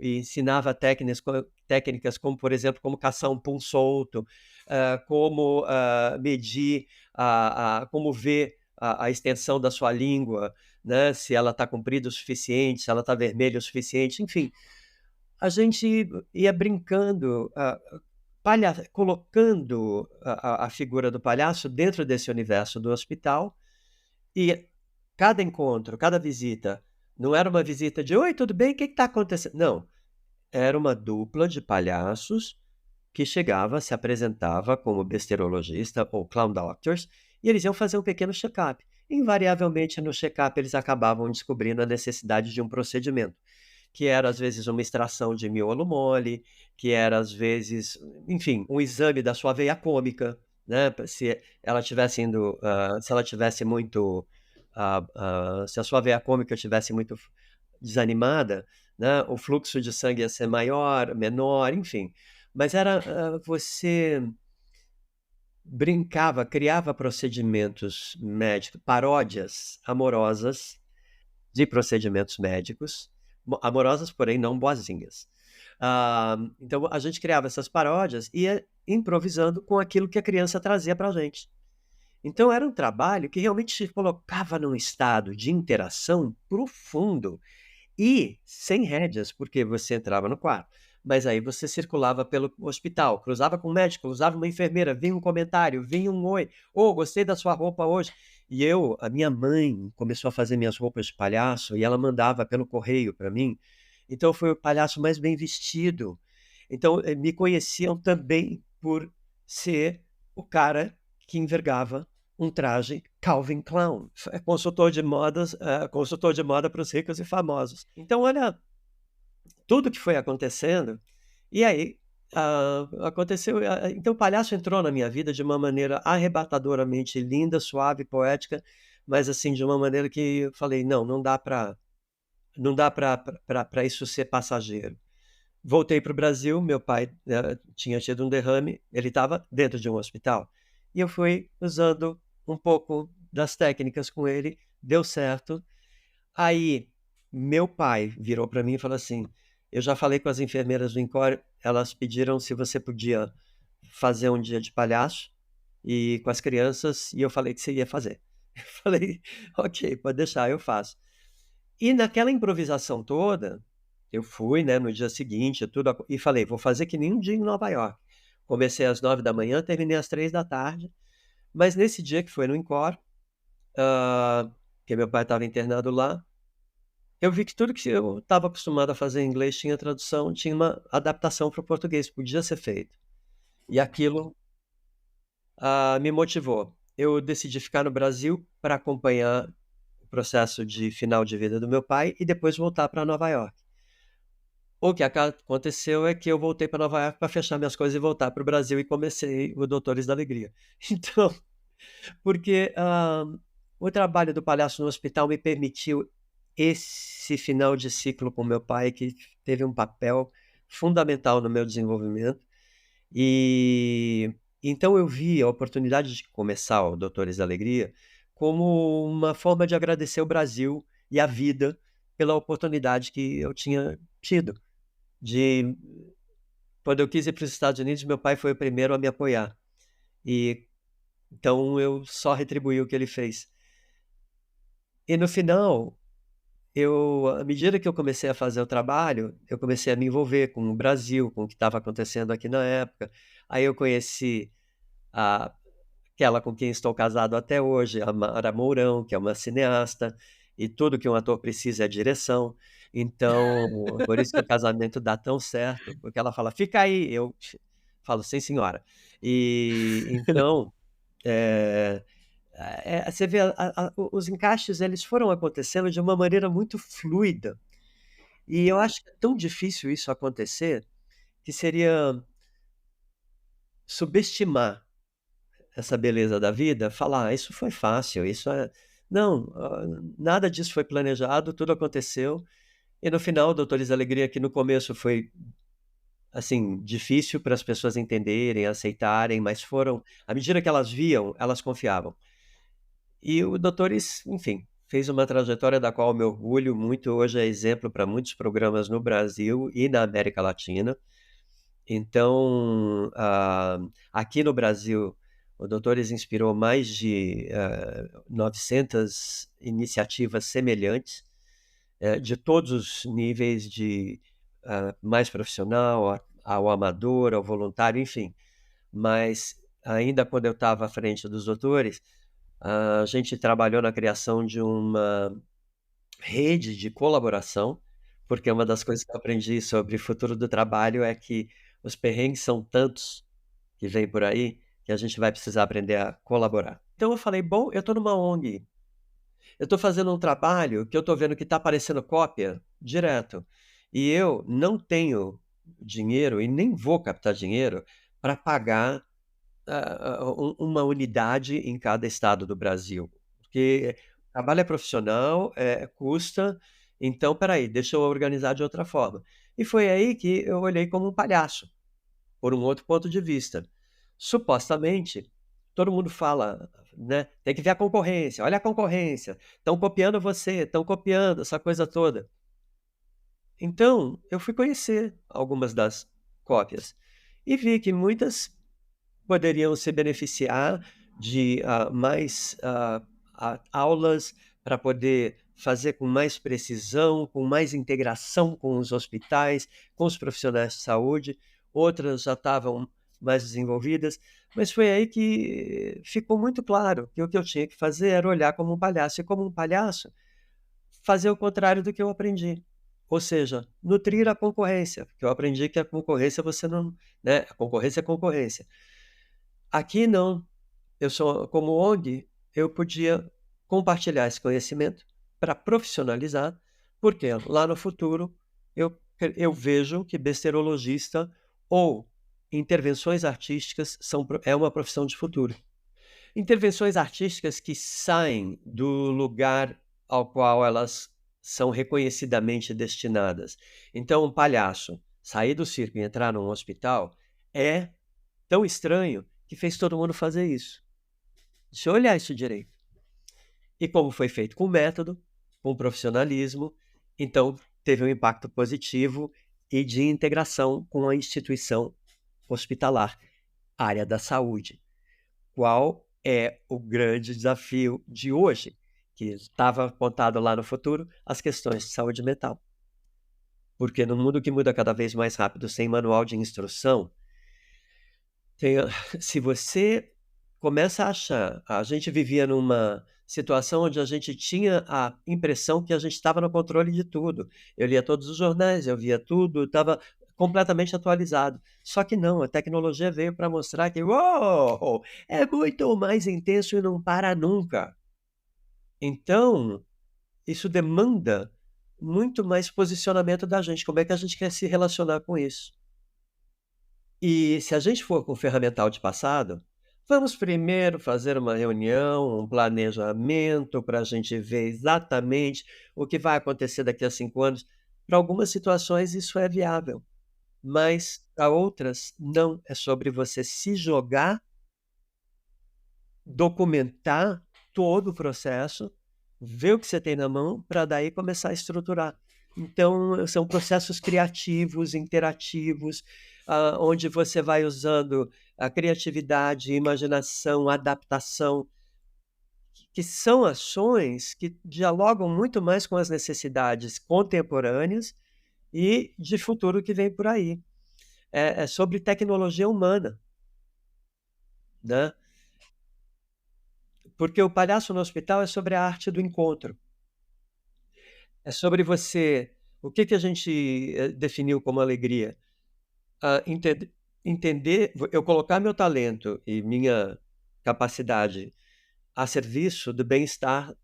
e ensinava técnicas como, por exemplo, como caçar um pum solto, como, medir como ver a extensão da sua língua, né, se ela está comprida o suficiente, se ela está vermelha o suficiente, enfim. A gente ia brincando, colocando a figura do palhaço dentro desse universo do hospital, e cada encontro, cada visita, não era uma visita de: "Oi, tudo bem? O que está acontecendo?" Não, era uma dupla de palhaços que chegava, se apresentava como besterologista ou clown doctors, e eles iam fazer um pequeno check-up. Invariavelmente, no check-up, eles acabavam descobrindo a necessidade de um procedimento, que era, às vezes, uma extração de miolo mole, que era, às vezes, enfim, um exame da sua veia cômica, né, se ela tivesse muito, se a sua veia cômica estivesse muito desanimada, né, o fluxo de sangue ia ser maior, menor, enfim. Mas era, você brincava, criava procedimentos médicos, paródias amorosas de procedimentos médicos, amorosas, porém não boazinhas. Então a gente criava essas paródias e ia improvisando com aquilo que a criança trazia pra gente. Então era um trabalho que realmente te colocava num estado de interação profundo e sem rédeas, porque você entrava no quarto, mas aí você circulava pelo hospital, cruzava com o médico, cruzava uma enfermeira, vinha um comentário, vinha um oi: "Ô, gostei da sua roupa hoje". E a minha mãe começou a fazer minhas roupas de palhaço e ela mandava pelo correio para mim, Então eu fui o palhaço mais bem vestido. Então, me conheciam também por ser o cara que envergava um traje Calvin Klein, consultor de moda para os ricos e famosos. Então olha, tudo que foi acontecendo, e aí, aconteceu, então o palhaço entrou na minha vida de uma maneira arrebatadoramente linda, suave, poética, mas assim, de uma maneira que eu falei: "Não, não dá para isso ser passageiro". Voltei para o Brasil, meu pai, tinha tido um derrame, ele estava dentro de um hospital, e eu fui usando um pouco das técnicas com ele, deu certo. Aí, meu pai virou para mim e falou assim: "Eu já falei com as enfermeiras do Encore, elas pediram se você podia fazer um dia de palhaço e com as crianças, e eu falei que você ia fazer". Eu falei: "Ok, pode deixar, eu faço". E naquela improvisação toda, eu fui, né, no dia seguinte, tudo acon e falei: "Vou fazer que nem um dia em Nova York". Comecei às 9 da manhã, terminei às 3 da tarde, mas nesse dia que foi no Encore, que meu pai estava internado lá, eu vi que tudo que eu estava acostumado a fazer em inglês tinha tradução, tinha uma adaptação para o português, podia ser feito. E aquilo, me motivou. Eu decidi ficar no Brasil para acompanhar o processo de final de vida do meu pai e depois voltar para Nova York. O que aconteceu é que eu voltei para Nova York para fechar minhas coisas e voltar para o Brasil e comecei o Doutores da Alegria. Então, porque, o trabalho do palhaço no hospital me permitiu esse final de ciclo com meu pai, que teve um papel fundamental no meu desenvolvimento. E então eu vi a oportunidade de começar o Doutores da Alegria como uma forma de agradecer o Brasil e a vida pela oportunidade que eu tinha tido de quando eu quis ir para os Estados Unidos, meu pai foi o primeiro a me apoiar. E então eu só retribuí o que ele fez. E no final, à medida que eu comecei a fazer o trabalho, eu comecei a me envolver com o Brasil, com o que estava acontecendo aqui na época. Aí eu conheci a aquela com quem estou casado até hoje, a Mara Mourão, que é uma cineasta, e tudo que um ator precisa é direção. Então, por isso que o casamento dá tão certo, porque ela fala: "Fica aí", eu falo: "Sim, senhora". E então, eh você vê os encaixes, eles foram acontecendo de uma maneira muito fluida, e eu acho que é tão difícil isso acontecer, que seria subestimar essa beleza da vida, falar: "Ah, isso foi fácil, isso é". Não, nada disso foi planejado, tudo aconteceu, e no final, Doutores da Alegria, que no começo foi, assim, difícil para as pessoas entenderem, aceitarem, mas foram à medida que elas viam, elas confiavam. E o Doutores, enfim, fez uma trajetória da qual eu me orgulho muito, hoje é exemplo para muitos programas no Brasil e na América Latina. Então, aqui no Brasil, o Doutores inspirou mais de, 900 iniciativas semelhantes, de todos os níveis de, mais profissional ao amador, ao voluntário, enfim. Mas ainda quando eu estava à frente dos Doutores, a gente trabalhou na criação de uma rede de colaboração, porque uma das coisas que eu aprendi sobre o futuro do trabalho é que os perrengues são tantos que vêm por aí, que a gente vai precisar aprender a colaborar. Então eu falei: "Bom, eu estou numa ONG, eu estou fazendo um trabalho que eu estou vendo que está aparecendo cópia direto, e eu não tenho dinheiro e nem vou captar dinheiro para pagar uma unidade em cada estado do Brasil, porque trabalho é profissional, custa, então espera aí, deixa eu organizar de outra forma". E foi aí que eu olhei como um palhaço, por um outro ponto de vista. Supostamente, todo mundo fala, né, tem que ver a concorrência, olha a concorrência, estão copiando você, estão copiando, essa coisa toda. Então, eu fui conhecer algumas das cópias e vi que muitas poderiam se beneficiar de, mais, aulas para poder fazer com mais precisão, com mais integração com os hospitais, com os profissionais de saúde. Outras já estavam mais desenvolvidas, mas foi aí que ficou muito claro que o que eu tinha que fazer era olhar como um palhaço, e como um palhaço, fazer o contrário do que eu aprendi. Ou seja, nutrir a concorrência, porque eu aprendi que a concorrência você não, né? A concorrência é concorrência. Aqui não. Eu sou como ONG, eu podia compartilhar esse conhecimento para profissionalizar, porque lá no futuro eu vejo que besterologista ou intervenções artísticas é uma profissão de futuro. Intervenções artísticas que saem do lugar ao qual elas são reconhecidamente destinadas. Então, um palhaço sair do circo e entrar num hospital é tão estranho que fez todo mundo fazer isso. Deixa eu olhar isso direito. E como foi feito com método, com profissionalismo, então teve um impacto positivo e de integração com a instituição hospitalar, área da saúde. Qual é o grande desafio de hoje, que estava apontado lá no futuro, as questões de saúde mental? Porque no mundo que muda cada vez mais rápido, sem manual de instrução, se você começa a achar, a gente vivia numa situação onde a gente tinha a impressão que a gente estava no controle de tudo. Eu lia todos os jornais, eu via tudo, estava completamente atualizado. Só que não, a tecnologia veio para mostrar que, uou, é muito mais intenso e não para nunca. Então, isso demanda muito mais posicionamento da gente. Como é que a gente quer se relacionar com isso? E se a gente for com o ferramental de passado, vamos primeiro fazer uma reunião, um planejamento para a gente ver exatamente o que vai acontecer daqui a 5 anos. Para algumas situações isso é viável, mas para outras não. É sobre você se jogar, documentar todo o processo, ver o que você tem na mão, para daí começar a estruturar. Então, são processos criativos, interativos, onde você vai usando a criatividade, imaginação, adaptação, que são ações que dialogam muito mais com as necessidades contemporâneas e de futuro que vem por aí. É sobre tecnologia humana, né? Porque o Palhaço no Hospital é sobre a arte do encontro. É sobre você. O que a gente definiu como alegria? Entender, eu colocar meu talento e minha capacidade a serviço do bem-estar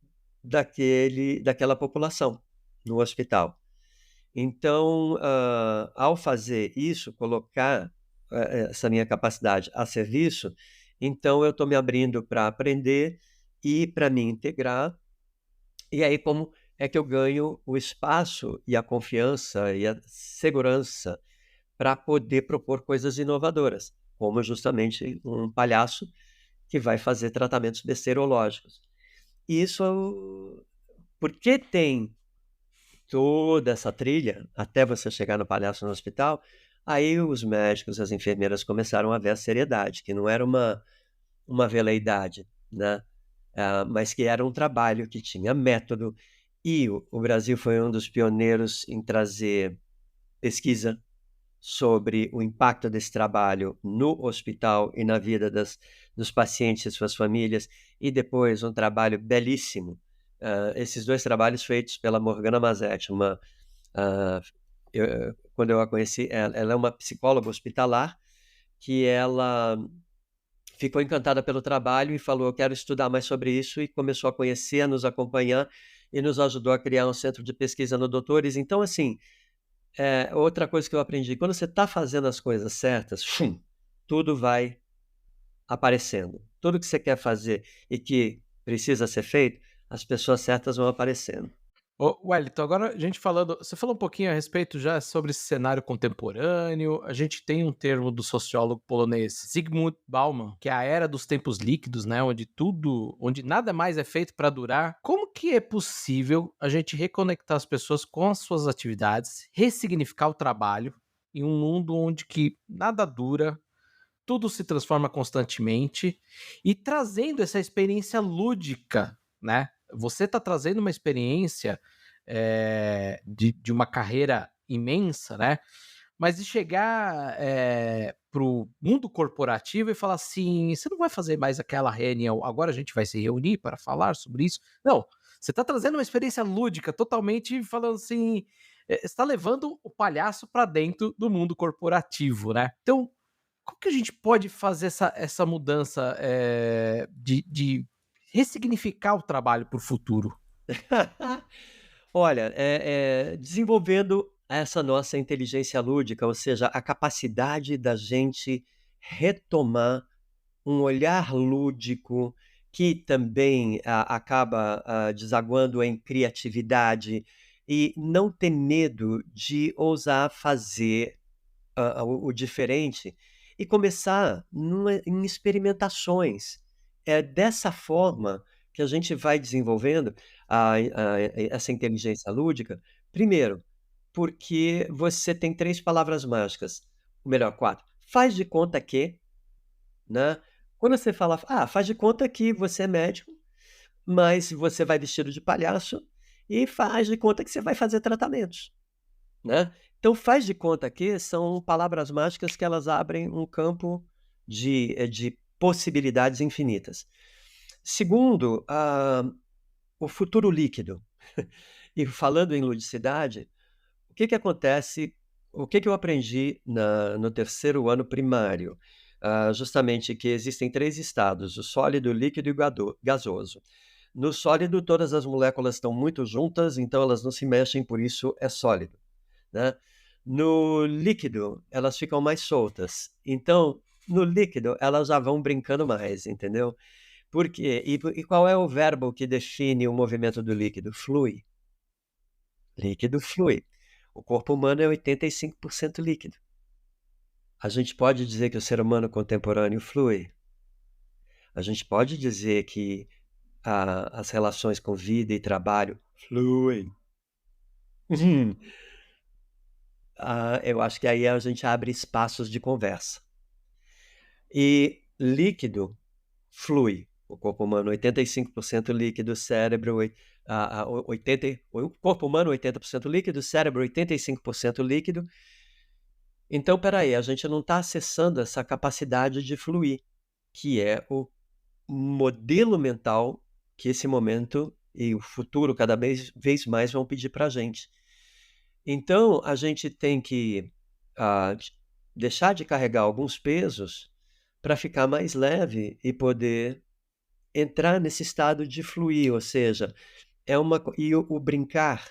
daquela população no hospital. Então, ao fazer isso, colocar essa minha capacidade a serviço, então eu estou me abrindo para aprender e para me integrar. E aí, como é que eu ganho o espaço e a confiança e a segurança para poder propor coisas inovadoras, como justamente um palhaço que vai fazer tratamentos besterológicos. Isso, porque tem toda essa trilha até você chegar no Palhaço no Hospital, aí os médicos, as enfermeiras começaram a ver a seriedade, que não era uma veleidade, né? Mas que era um trabalho que tinha método, e o Brasil foi um dos pioneiros em trazer pesquisa sobre o impacto desse trabalho no hospital e na vida dos pacientes e suas famílias, e depois um trabalho belíssimo, esses 2 trabalhos feitos pela Morgana Mazetti, quando eu a conheci, ela é uma psicóloga hospitalar, que ela ficou encantada pelo trabalho e falou: "Eu quero estudar mais sobre isso", e começou a conhecer, a nos acompanhar, e nos ajudou a criar um centro de pesquisa no Doutores. Então, assim, outra coisa que eu aprendi, quando você está fazendo as coisas certas, tudo vai aparecendo. Tudo que você quer fazer e que precisa ser feito, as pessoas certas vão aparecendo. Ô, Wellington, agora a gente falando, você falou um pouquinho a respeito já sobre esse cenário contemporâneo. A gente tem um termo do sociólogo polonês Zygmunt Bauman, que é a era dos tempos líquidos, né, onde nada mais é feito para durar. Como que é possível a gente reconectar as pessoas com as suas atividades, ressignificar o trabalho em um mundo onde que nada dura, tudo se transforma constantemente e trazendo essa experiência lúdica, né? Você está trazendo uma experiência de uma carreira imensa, né? Mas de chegar para o mundo corporativo e falar assim: você não vai fazer mais aquela reunião, agora a gente vai se reunir para falar sobre isso. Não, você está trazendo uma experiência lúdica, totalmente falando assim. está levando o palhaço para dentro do mundo corporativo, né. Então, como que a gente pode fazer essa mudança, de ressignificar o trabalho para o futuro? Olha, desenvolvendo essa nossa inteligência lúdica, ou seja, a capacidade da gente retomar um olhar lúdico que também acaba, desaguando em criatividade e não ter medo de ousar fazer o diferente e começar em experimentações. É dessa forma que a gente vai desenvolvendo essa inteligência lúdica. Primeiro, porque você tem 3 palavras mágicas, ou melhor, 4. Faz de conta que, né, quando você fala: "Ah, faz de conta que você é médico, mas você vai vestido de palhaço e faz de conta que você vai fazer tratamentos", né. Então faz de conta que são palavras mágicas que elas abrem um campo de possibilidades infinitas. Segundo, o futuro líquido. E falando em ludicidade, o que que eu aprendi no terceiro ano primário? Justamente que existem 3 estados: o sólido, o líquido e o gasoso. No sólido, todas as moléculas estão muito juntas, então elas não se mexem, por isso é sólido, né. No líquido, elas ficam mais soltas, então no líquido elas já vão brincando mais, entendeu. Por quê? E qual é o verbo que define o movimento do líquido? Flui. Líquido flui. O corpo humano é 85% líquido. A gente pode dizer que o ser humano contemporâneo flui. A gente pode dizer que as relações com vida e trabalho fluem. Uhum. Eu acho que aí a gente abre espaços de conversa. E líquido flui. O corpo humano 85% líquido, o cérebro o corpo humano 80% líquido, o cérebro 85% líquido. Então espera aí, a gente não está acessando essa capacidade de fluir, que é o modelo mental que esse momento e o futuro cada vez mais vão pedir para a gente. Então a gente tem que, deixar de carregar alguns pesos para ficar mais leve e poder entrar nesse estado de fluir, ou seja, o brincar,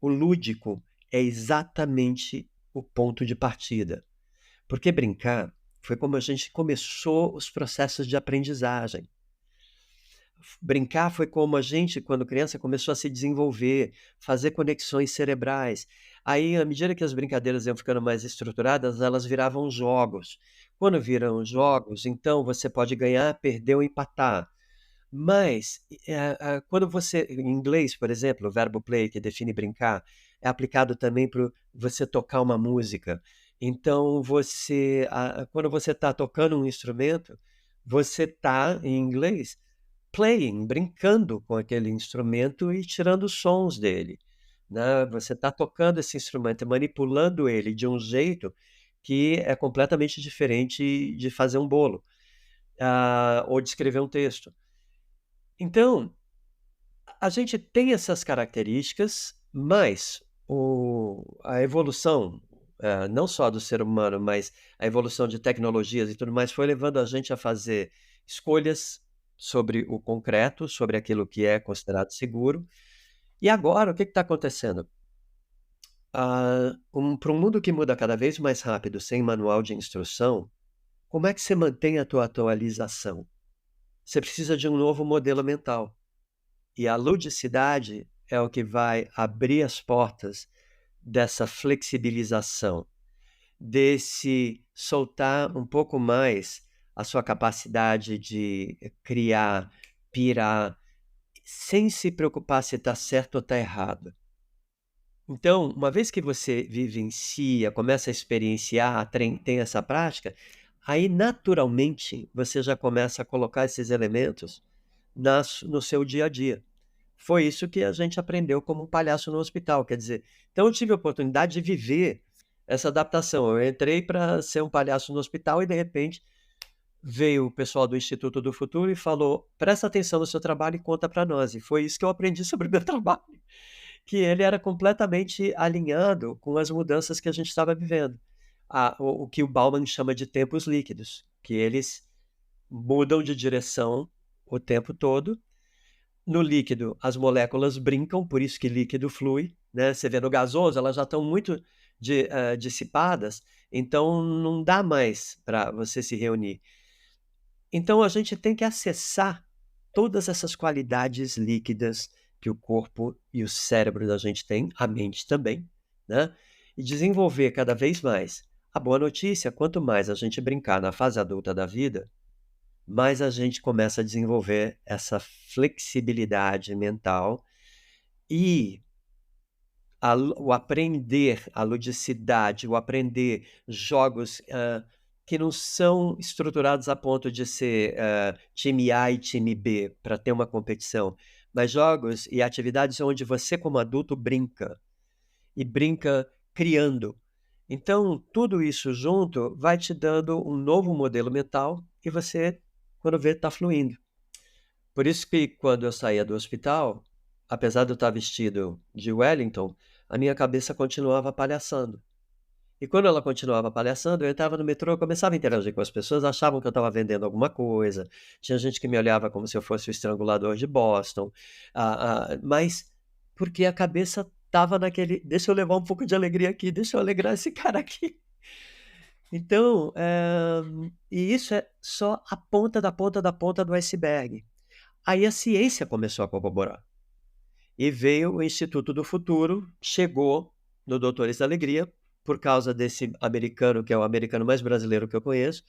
o lúdico, é exatamente o ponto de partida. Porque brincar foi como a gente começou os processos de aprendizagem. Brincar foi como a gente, quando criança, começou a se desenvolver, fazer conexões cerebrais. Aí, à medida que as brincadeiras iam ficando mais estruturadas, elas viravam jogos. Quando viram jogos, então você pode ganhar, perder ou empatar. Mas, quando você em inglês, por exemplo, o verbo play, que define brincar, é aplicado também para você tocar uma música. Então quando você está tocando um instrumento, você está, em inglês, playing, brincando com aquele instrumento e tirando os sons dele, né. Você está tocando esse instrumento, manipulando ele de um jeito que é completamente diferente de fazer um bolo, ou de escrever um texto. Então, a gente tem essas características, mas a evolução, não só do ser humano, mas a evolução de tecnologias e tudo mais, foi levando a gente a fazer escolhas sobre o concreto, sobre aquilo que é considerado seguro. E agora, o que está acontecendo? Para um mundo que muda cada vez mais rápido, sem manual de instrução, como é que você mantém a tua atualização? Você precisa de um novo modelo mental. E a ludicidade é o que vai abrir as portas dessa flexibilização, desse soltar um pouco mais a sua capacidade de criar, pirar, sem se preocupar se está certo ou está errado. Então, uma vez que você vivencia, começa a experienciar, tem essa prática, aí naturalmente você já começa a colocar esses elementos no seu dia a dia. Foi isso que a gente aprendeu como um palhaço no hospital, quer dizer, então eu tive a oportunidade de viver essa adaptação. Eu entrei para ser um palhaço no hospital e de repente veio o pessoal do Instituto do Futuro e falou: "Presta atenção no seu trabalho e conta para nós", e foi isso que eu aprendi sobre o meu trabalho. que ele era completamente alinhado com as mudanças que a gente estava vivendo. O que o Bauman chama de tempos líquidos, que eles mudam de direção o tempo todo. No líquido, as moléculas brincam, por isso que líquido flui, né? Você vê no gasoso, elas já estão muito dissipadas, então não dá mais para você se reunir. Então a gente tem que acessar todas essas qualidades líquidas que o corpo e o cérebro da gente tem, a mente também, né? E desenvolver cada vez mais. A boa notícia, quanto mais a gente brincar na fase adulta da vida, mais a gente começa a desenvolver essa flexibilidade mental e o aprender, a ludicidade, o aprender jogos que não são estruturados a ponto de ser time A e time B para ter uma competição, mas jogos e atividades onde você, como adulto, brinca e brinca criando. Então, tudo isso junto vai te dando um novo modelo mental e você, quando vê, está fluindo. Por isso que quando eu saía do hospital, apesar de eu estar vestido de Wellington, a minha cabeça continuava palhaçando. E quando ela continuava palhaçando, eu entrava no metrô, eu começava a interagir com as pessoas, achavam que eu estava vendendo alguma coisa. Tinha gente que me olhava como se eu fosse o estrangulador de Boston. Mas porque a cabeça estava naquele. Deixa eu levar um pouco de alegria aqui, deixa eu alegrar esse cara aqui. Então, e isso é só a ponta da ponta da ponta do iceberg. Aí a ciência começou a corroborar. E veio o Instituto do Futuro, chegou no Doutores da Alegria, por causa desse americano, que é o americano mais brasileiro que eu conheço,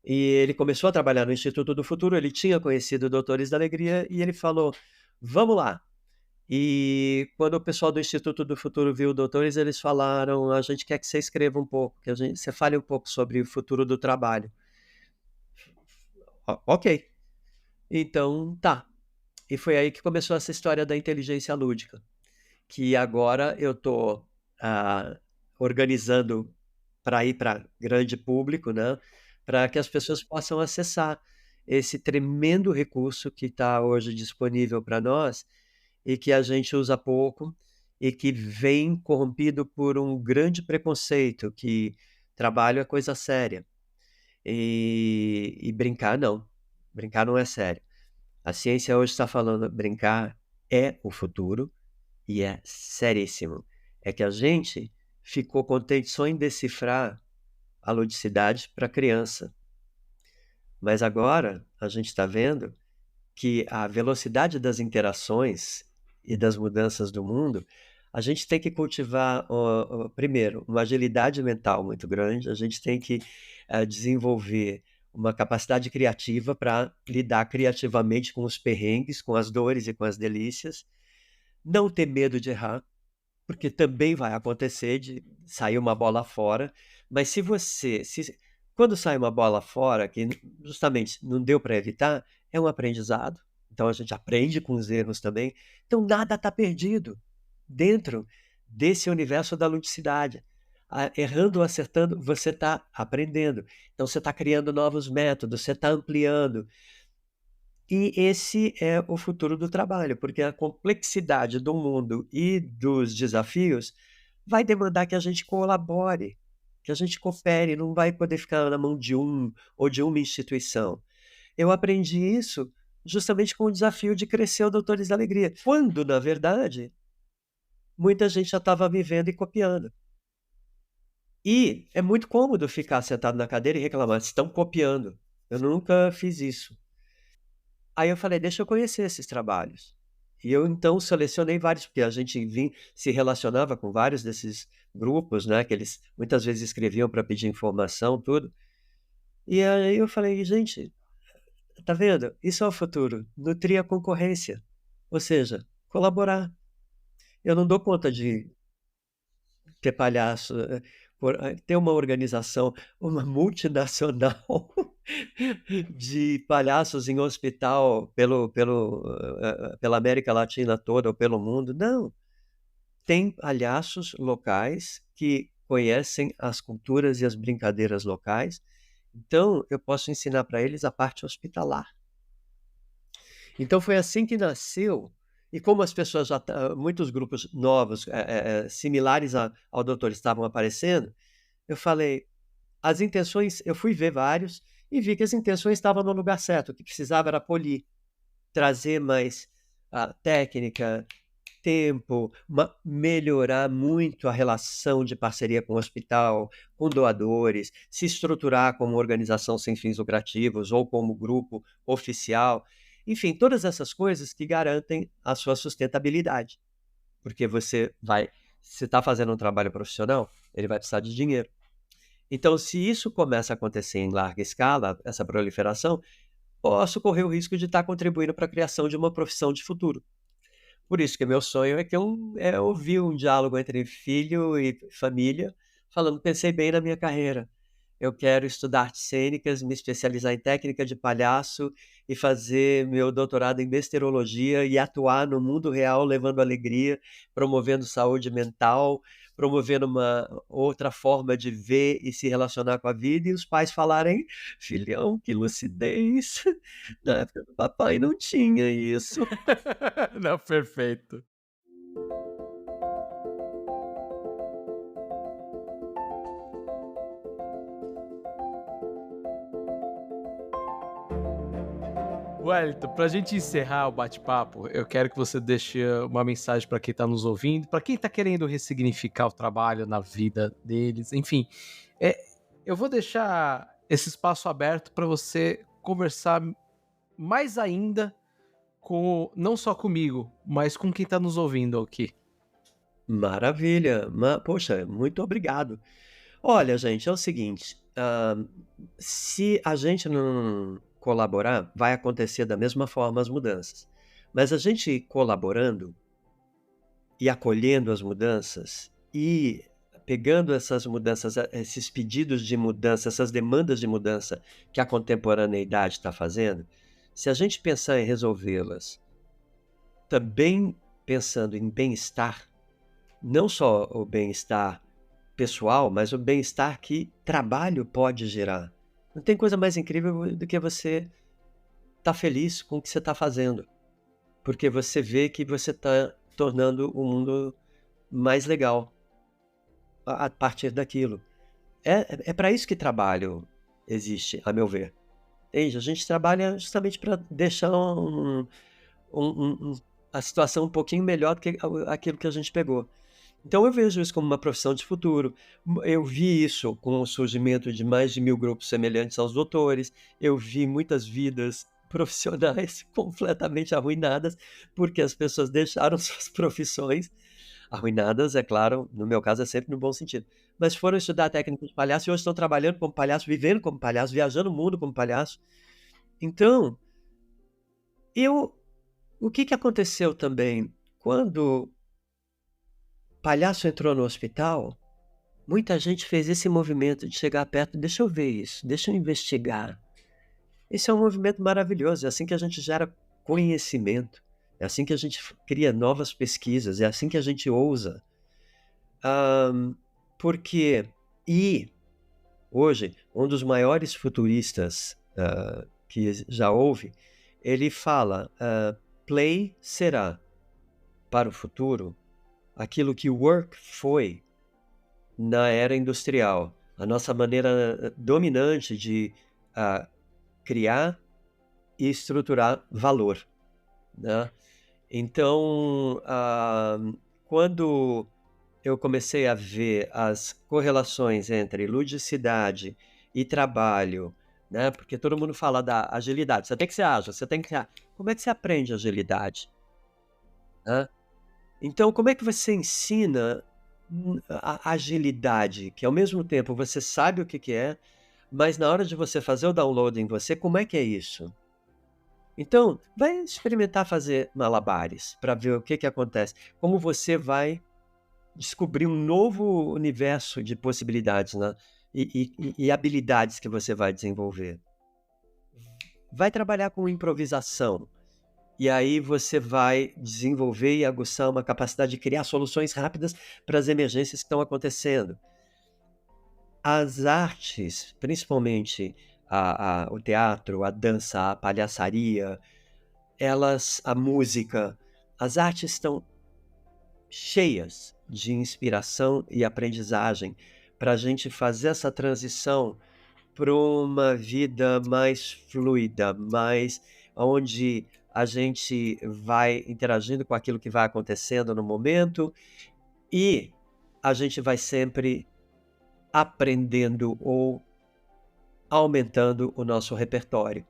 e ele começou a trabalhar no Instituto do Futuro, ele tinha conhecido o Doutores da Alegria, e ele falou, vamos lá. E quando o pessoal do Instituto do Futuro viu o Doutores, eles falaram, a gente quer que você escreva um pouco, que você fale um pouco sobre o futuro do trabalho. Ok. Então, tá. E foi aí que começou essa história da inteligência lúdica, que agora eu estou organizando para ir para grande público, né? Para que as pessoas possam acessar esse tremendo recurso que está hoje disponível para nós e que a gente usa pouco e que vem corrompido por um grande preconceito, que trabalho é coisa séria. E brincar não. Brincar não é sério. A ciência hoje está falando brincar é o futuro e é seríssimo. É que a gente ficou contente só em decifrar a ludicidade para a criança. Mas agora a gente está vendo que a velocidade das interações e das mudanças do mundo, a gente tem que cultivar, primeiro, uma agilidade mental muito grande, a gente tem que desenvolver uma capacidade criativa para lidar criativamente com os perrengues, com as dores e com as delícias, não ter medo de errar, porque também vai acontecer de sair uma bola fora, mas quando sai uma bola fora, que justamente não deu para evitar, é um aprendizado, então a gente aprende com os erros também, então nada está perdido dentro desse universo da ludicidade. Errando ou acertando, você está aprendendo, então você está criando novos métodos, você está ampliando, e esse é o futuro do trabalho, porque a complexidade do mundo e dos desafios vai demandar que a gente colabore, que a gente coopere, não vai poder ficar na mão de um ou de uma instituição. Eu aprendi isso justamente com o desafio de crescer o Doutores da Alegria, quando, na verdade, muita gente já estava vivendo e copiando. E é muito cômodo ficar sentado na cadeira e reclamar, estão copiando. Eu nunca fiz isso. Aí eu falei, deixa eu conhecer esses trabalhos. E eu então selecionei vários, porque a gente se relacionava com vários desses grupos, né? Que eles muitas vezes escreviam para pedir informação, tudo. E aí eu falei, gente, tá vendo? Isso é o futuro. Nutrir a concorrência. Ou seja, colaborar. Eu não dou conta de ter palhaço, ter uma organização, uma multinacional de palhaços em hospital pela América Latina toda ou pelo mundo. Não. Tem palhaços locais que conhecem as culturas e as brincadeiras locais. Então, eu posso ensinar para eles a parte hospitalar. Então, foi assim que nasceu. E como as pessoas muitos grupos novos, similares ao doutor estavam aparecendo, eu falei, as intenções, eu fui ver vários e vi que as intenções estavam no lugar certo, o que precisava era polir, trazer mais técnica, tempo, melhorar muito a relação de parceria com o hospital, com doadores, se estruturar como organização sem fins lucrativos ou como grupo oficial. Enfim, todas essas coisas que garantem a sua sustentabilidade. Porque você está fazendo um trabalho profissional, ele vai precisar de dinheiro. Então, se isso começa a acontecer em larga escala, essa proliferação, posso correr o risco de estar contribuindo para a criação de uma profissão de futuro. Por isso que meu sonho é ouvir um diálogo entre filho e família, falando: pensei bem na minha carreira. Eu quero estudar artes cênicas, me especializar em técnica de palhaço e fazer meu doutorado em besterologia e atuar no mundo real, levando alegria, promovendo saúde mental, promovendo uma outra forma de ver e se relacionar com a vida, e os pais falarem: filhão, que lucidez! Na época do papai não tinha isso. Não, perfeito. Wellington, pra gente encerrar o bate-papo, eu quero que você deixe uma mensagem para quem tá nos ouvindo, para quem tá querendo ressignificar o trabalho na vida deles, enfim. Eu vou deixar esse espaço aberto para você conversar mais ainda não só comigo, mas com quem tá nos ouvindo aqui. Maravilha! Poxa, muito obrigado. Olha, gente, é o seguinte, se a gente não colaborar, vai acontecer da mesma forma as mudanças. Mas a gente colaborando e acolhendo as mudanças e pegando essas mudanças, esses pedidos de mudança, essas demandas de mudança que a contemporaneidade está fazendo, se a gente pensar em resolvê-las, também pensando em bem-estar, não só o bem-estar pessoal, mas o bem-estar que trabalho pode gerar. Não tem coisa mais incrível do que você estar feliz com o que você está fazendo, porque você vê que você está tornando o mundo mais legal a partir daquilo. É para isso que trabalho existe, a meu ver. Entende? A gente trabalha justamente para deixar a situação um pouquinho melhor do que aquilo que a gente pegou. Então eu vejo isso como uma profissão de futuro. Eu vi isso com o surgimento de mais de 1000 grupos semelhantes aos doutores. Eu vi muitas vidas profissionais completamente arruinadas porque as pessoas deixaram suas profissões arruinadas, é claro, no meu caso é sempre no bom sentido, mas foram estudar técnica de palhaço e hoje estão trabalhando como palhaço, vivendo como palhaço, viajando o mundo como palhaço. Então, o que aconteceu também? Quando palhaço entrou no hospital, muita gente fez esse movimento de chegar perto, deixa eu ver isso, deixa eu investigar. Esse é um movimento maravilhoso, é assim que a gente gera conhecimento, é assim que a gente cria novas pesquisas, é assim que a gente ousa. Porque, hoje, um dos maiores futuristas que já houve, ele fala, play será, para o futuro, aquilo que work foi na era industrial. A nossa maneira dominante de criar e estruturar valor, né? Então, quando eu comecei a ver as correlações entre ludicidade e trabalho, né? Porque todo mundo fala da agilidade. Você tem que ser ágil, você tem que ser... Como é que você aprende agilidade? Né? Então, como é que você ensina a agilidade, que ao mesmo tempo você sabe o que é, mas na hora de você fazer o download em você, como é que é isso? Então, vai experimentar fazer malabares para ver o que acontece. Como você vai descobrir um novo universo de possibilidades, né? E habilidades que você vai desenvolver. Vai trabalhar com improvisação. E aí você vai desenvolver e aguçar uma capacidade de criar soluções rápidas para as emergências que estão acontecendo. As artes, principalmente o teatro, a dança, a palhaçaria, a música, As artes estão cheias de inspiração e aprendizagem para a gente fazer essa transição para uma vida mais fluida, mais onde a gente vai interagindo com aquilo que vai acontecendo no momento e a gente vai sempre aprendendo ou aumentando o nosso repertório.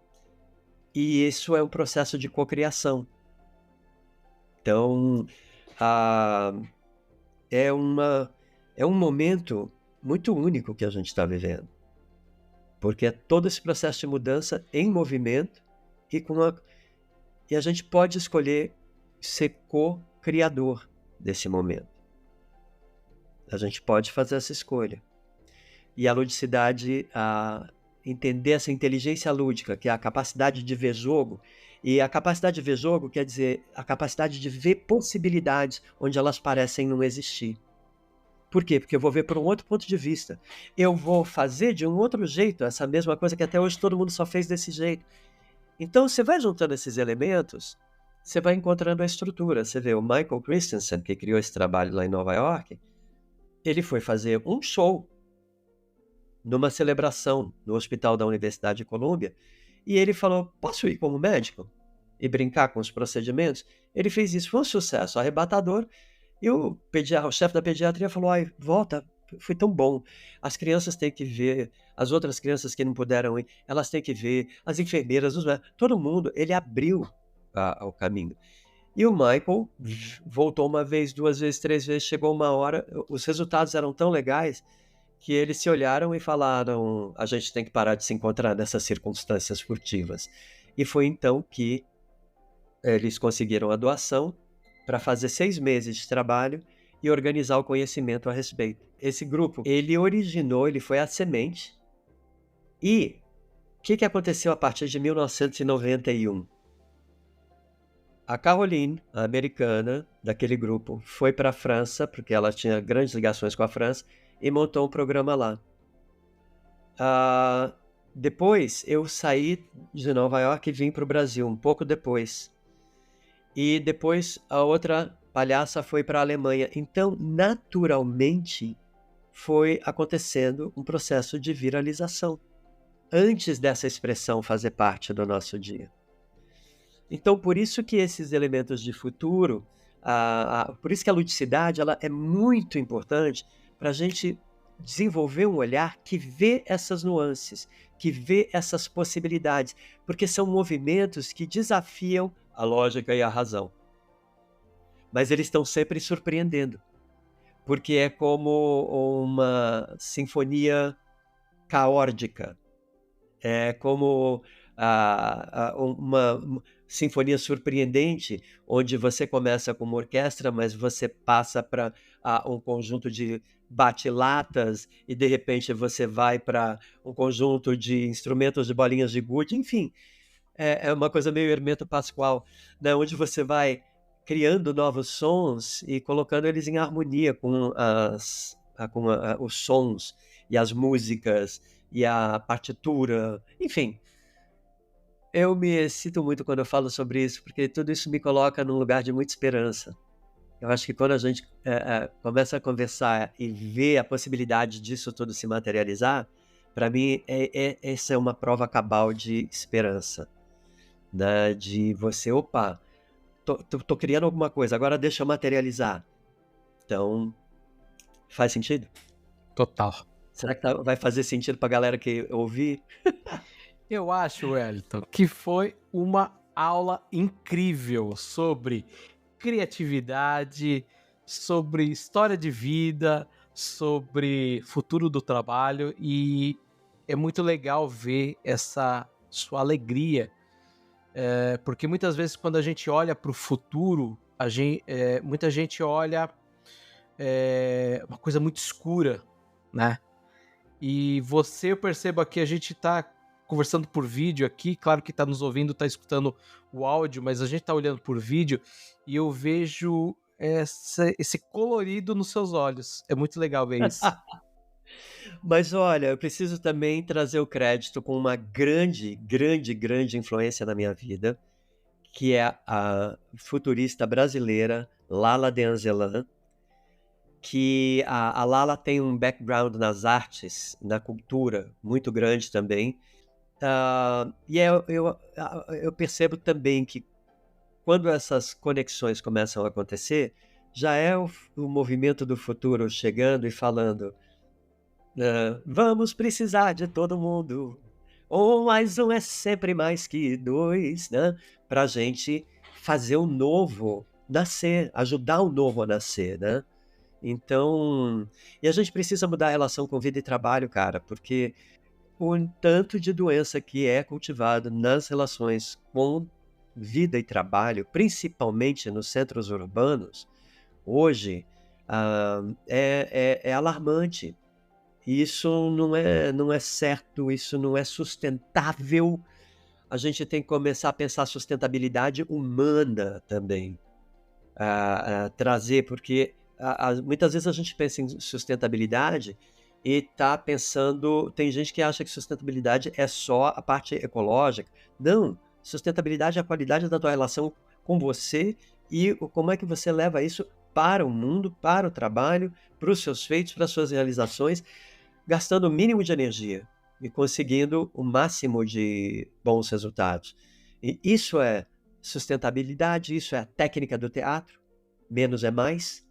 E isso é um processo de cocriação. Então, ah, é um momento muito único que a gente está vivendo, porque é todo esse processo de mudança em movimento e a gente pode escolher ser co-criador desse momento. A gente pode fazer essa escolha. E a ludicidade, entender essa inteligência lúdica, que é a capacidade de ver jogo, e a capacidade de ver jogo quer dizer a capacidade de ver possibilidades onde elas parecem não existir. Por quê? Porque eu vou ver por um outro ponto de vista. Eu vou fazer de um outro jeito essa mesma coisa que até hoje todo mundo só fez desse jeito. Então, você vai juntando esses elementos, você vai encontrando a estrutura. Você vê o Michael Christensen, que criou esse trabalho lá em Nova York, ele foi fazer um show numa celebração no hospital da Universidade de Colômbia, e ele falou, posso ir como médico e brincar com os procedimentos? Ele fez isso, foi um sucesso arrebatador, e o chefe da pediatria falou, ai, volta, foi tão bom, as crianças têm que ver, as outras crianças que não puderam ir, elas têm que ver, as enfermeiras, todo mundo, ele abriu o caminho. E o Michael voltou uma vez, duas vezes, três vezes, chegou uma hora, os resultados eram tão legais que eles se olharam e falaram, a gente tem que parar de se encontrar nessas circunstâncias furtivas. E foi então que eles conseguiram a doação para fazer 6 meses de trabalho e organizar o conhecimento a respeito. Esse grupo, ele foi a semente. E o que aconteceu a partir de 1991? A Caroline, a americana daquele grupo, foi para a França, porque ela tinha grandes ligações com a França, e montou um programa lá. Depois, eu saí de Nova York e vim para o Brasil, um pouco depois. E depois, a outra palhaça foi para a Alemanha. Então, naturalmente, foi acontecendo um processo de viralização, antes dessa expressão fazer parte do nosso dia. Então, por isso que esses elementos de futuro, por isso que a ludicidade ela é muito importante para a gente desenvolver um olhar que vê essas nuances, que vê essas possibilidades, porque são movimentos que desafiam a lógica e a razão. Mas eles estão sempre surpreendendo, porque é como uma sinfonia caórdica, é como uma sinfonia surpreendente, onde você começa com uma orquestra, mas você passa para um conjunto de bate-latas e de repente você vai para um conjunto de instrumentos de bolinhas de gude, enfim, é uma coisa meio Hermeto Pascoal, né? Onde você vai criando novos sons e colocando eles em harmonia com os sons e as músicas e a partitura, enfim. Eu me excito muito quando eu falo sobre isso, porque tudo isso me coloca num lugar de muita esperança. Eu acho que quando a gente começa a conversar e ver a possibilidade disso tudo se materializar, para mim, essa é uma prova cabal de esperança, né? De você, opa, tô criando alguma coisa, agora deixa eu materializar. Então, faz sentido? Total. Será que vai fazer sentido pra galera que ouvir? Eu acho, Wellington, que foi uma aula incrível sobre criatividade, sobre história de vida, sobre futuro do trabalho, e é muito legal ver essa sua alegria, porque muitas vezes quando a gente olha para o futuro, muita gente olha uma coisa muito escura, né? E eu percebo aqui, a gente tá conversando por vídeo aqui, claro que tá nos ouvindo, tá escutando o áudio, mas a gente tá olhando por vídeo e eu vejo esse colorido nos seus olhos. É muito legal ver isso. Mas olha, eu preciso também trazer o crédito com uma grande, grande, grande influência na minha vida, que é a futurista brasileira Lala Deangelan, que a Lala tem um background nas artes, na cultura muito grande também. E eu percebo também que quando essas conexões começam a acontecer, já é o movimento do futuro chegando e falando: vamos precisar de todo mundo, ou mais um é sempre mais que dois, né? Para a gente fazer o novo nascer, ajudar o novo a nascer, né? Então, e a gente precisa mudar a relação com vida e trabalho, cara, porque o tanto de doença que é cultivado nas relações com vida e trabalho, principalmente nos centros urbanos, hoje, é alarmante. Isso não é certo, isso não é sustentável. A gente tem que começar a pensar sustentabilidade humana também, trazer, porque muitas vezes a gente pensa em sustentabilidade e está pensando. Tem gente que acha que sustentabilidade é só a parte ecológica. Não, sustentabilidade é a qualidade da tua relação com você e como é que você leva isso para o mundo, para o trabalho, para os seus feitos, para as suas realizações, gastando o mínimo de energia e conseguindo o máximo de bons resultados. E isso é sustentabilidade, isso é a técnica do teatro, menos é mais.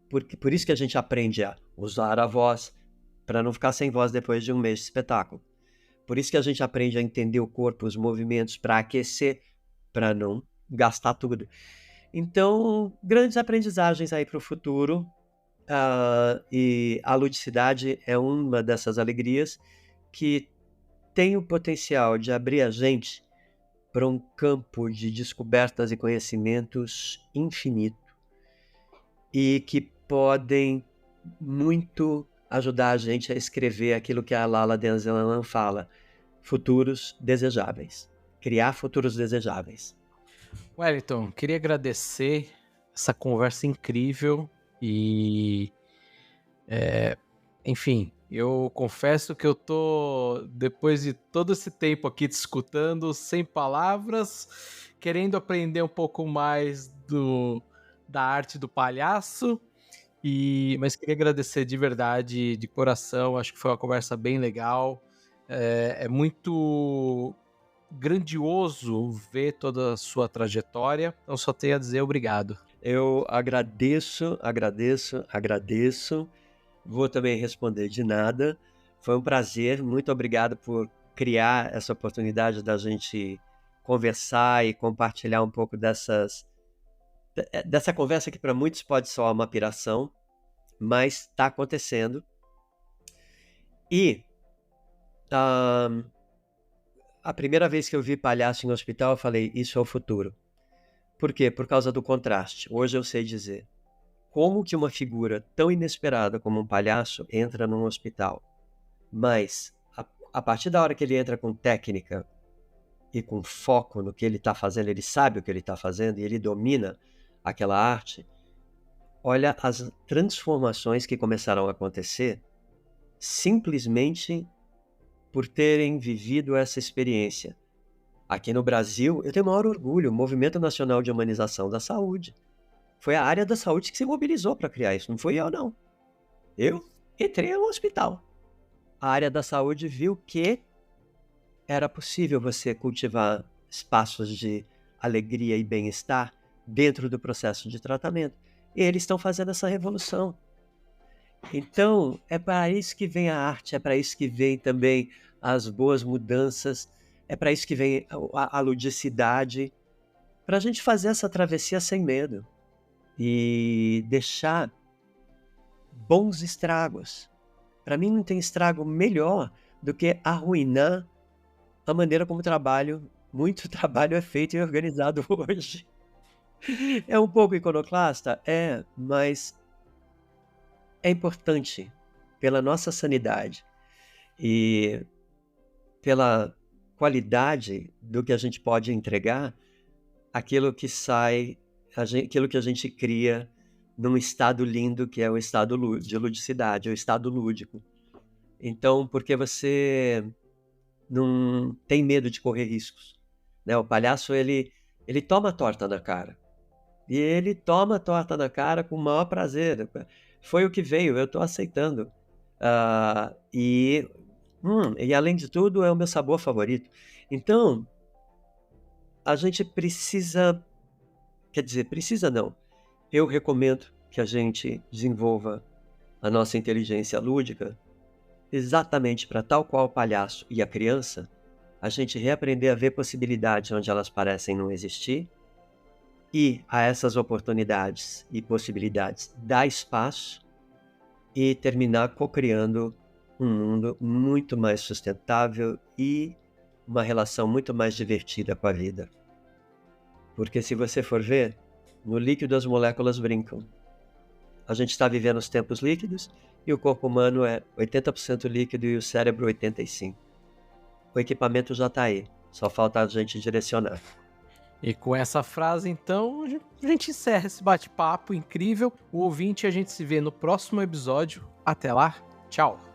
Por isso que a gente aprende a usar a voz, para não ficar sem voz depois de um mês de espetáculo. Por isso que a gente aprende a entender o corpo, os movimentos, para aquecer, para não gastar tudo. Então, grandes aprendizagens aí para o futuro. E a ludicidade é uma dessas alegrias que tem o potencial de abrir a gente para um campo de descobertas e conhecimentos infinito e que podem muito ajudar a gente a escrever aquilo que a Lala Deangelan fala: futuros desejáveis. Criar futuros desejáveis. Wellington, queria agradecer essa conversa incrível e, enfim, eu confesso que eu tô, depois de todo esse tempo aqui te escutando, sem palavras, querendo aprender um pouco mais da arte do palhaço, mas queria agradecer de verdade, de coração, acho que foi uma conversa bem legal, é muito grandioso ver toda a sua trajetória, então só tenho a dizer obrigado. Eu agradeço. Vou também responder de nada. Foi um prazer, muito obrigado por criar essa oportunidade da gente conversar e compartilhar um pouco dessa conversa que para muitos pode soar uma piração, mas está acontecendo. E a primeira vez que eu vi palhaço em hospital, eu falei: isso é o futuro. Por quê? Por causa do contraste. Hoje eu sei dizer como que uma figura tão inesperada como um palhaço entra num hospital. Mas, a partir da hora que ele entra com técnica e com foco no que ele está fazendo, ele sabe o que ele está fazendo e ele domina aquela arte, olha as transformações que começaram a acontecer simplesmente por terem vivido essa experiência. Aqui no Brasil, eu tenho o maior orgulho, o Movimento Nacional de Humanização da Saúde. Foi a área da saúde que se mobilizou para criar isso, não fui eu, não. Eu entrei no hospital. A área da saúde viu que era possível você cultivar espaços de alegria e bem-estar dentro do processo de tratamento. E eles estão fazendo essa revolução. Então, é para isso que vem a arte, é para isso que vem também as boas mudanças, é para isso que vem a ludicidade, para a gente fazer essa travessia sem medo e deixar bons estragos. Para mim não tem estrago melhor do que arruinar a maneira como muito trabalho é feito e organizado hoje. É um pouco iconoclasta? É, mas é importante pela nossa sanidade e pela qualidade do que a gente pode entregar, aquilo que sai, aquilo que a gente cria num estado lindo que é o estado de ludicidade, o estado lúdico. Então, porque você não tem medo de correr riscos, né? O palhaço, ele Ele toma a torta na cara. E ele toma a torta na cara com o maior prazer. Foi o que veio, eu estou aceitando. Ah, e além de tudo, é o meu sabor favorito. Então, a gente precisa, quer dizer, precisa não. Eu recomendo que a gente desenvolva a nossa inteligência lúdica exatamente para tal qual o palhaço e a criança, a gente reaprender a ver possibilidades onde elas parecem não existir e a essas oportunidades e possibilidades dar espaço e terminar co-criando um mundo muito mais sustentável e uma relação muito mais divertida com a vida. Porque se você for ver, no líquido as moléculas brincam. A gente está vivendo os tempos líquidos e o corpo humano é 80% líquido e o cérebro 85%. O equipamento já está aí, só falta a gente direcionar. E com essa frase, então, a gente encerra esse bate-papo incrível. O ouvinte, a gente se vê no próximo episódio. Até lá, tchau!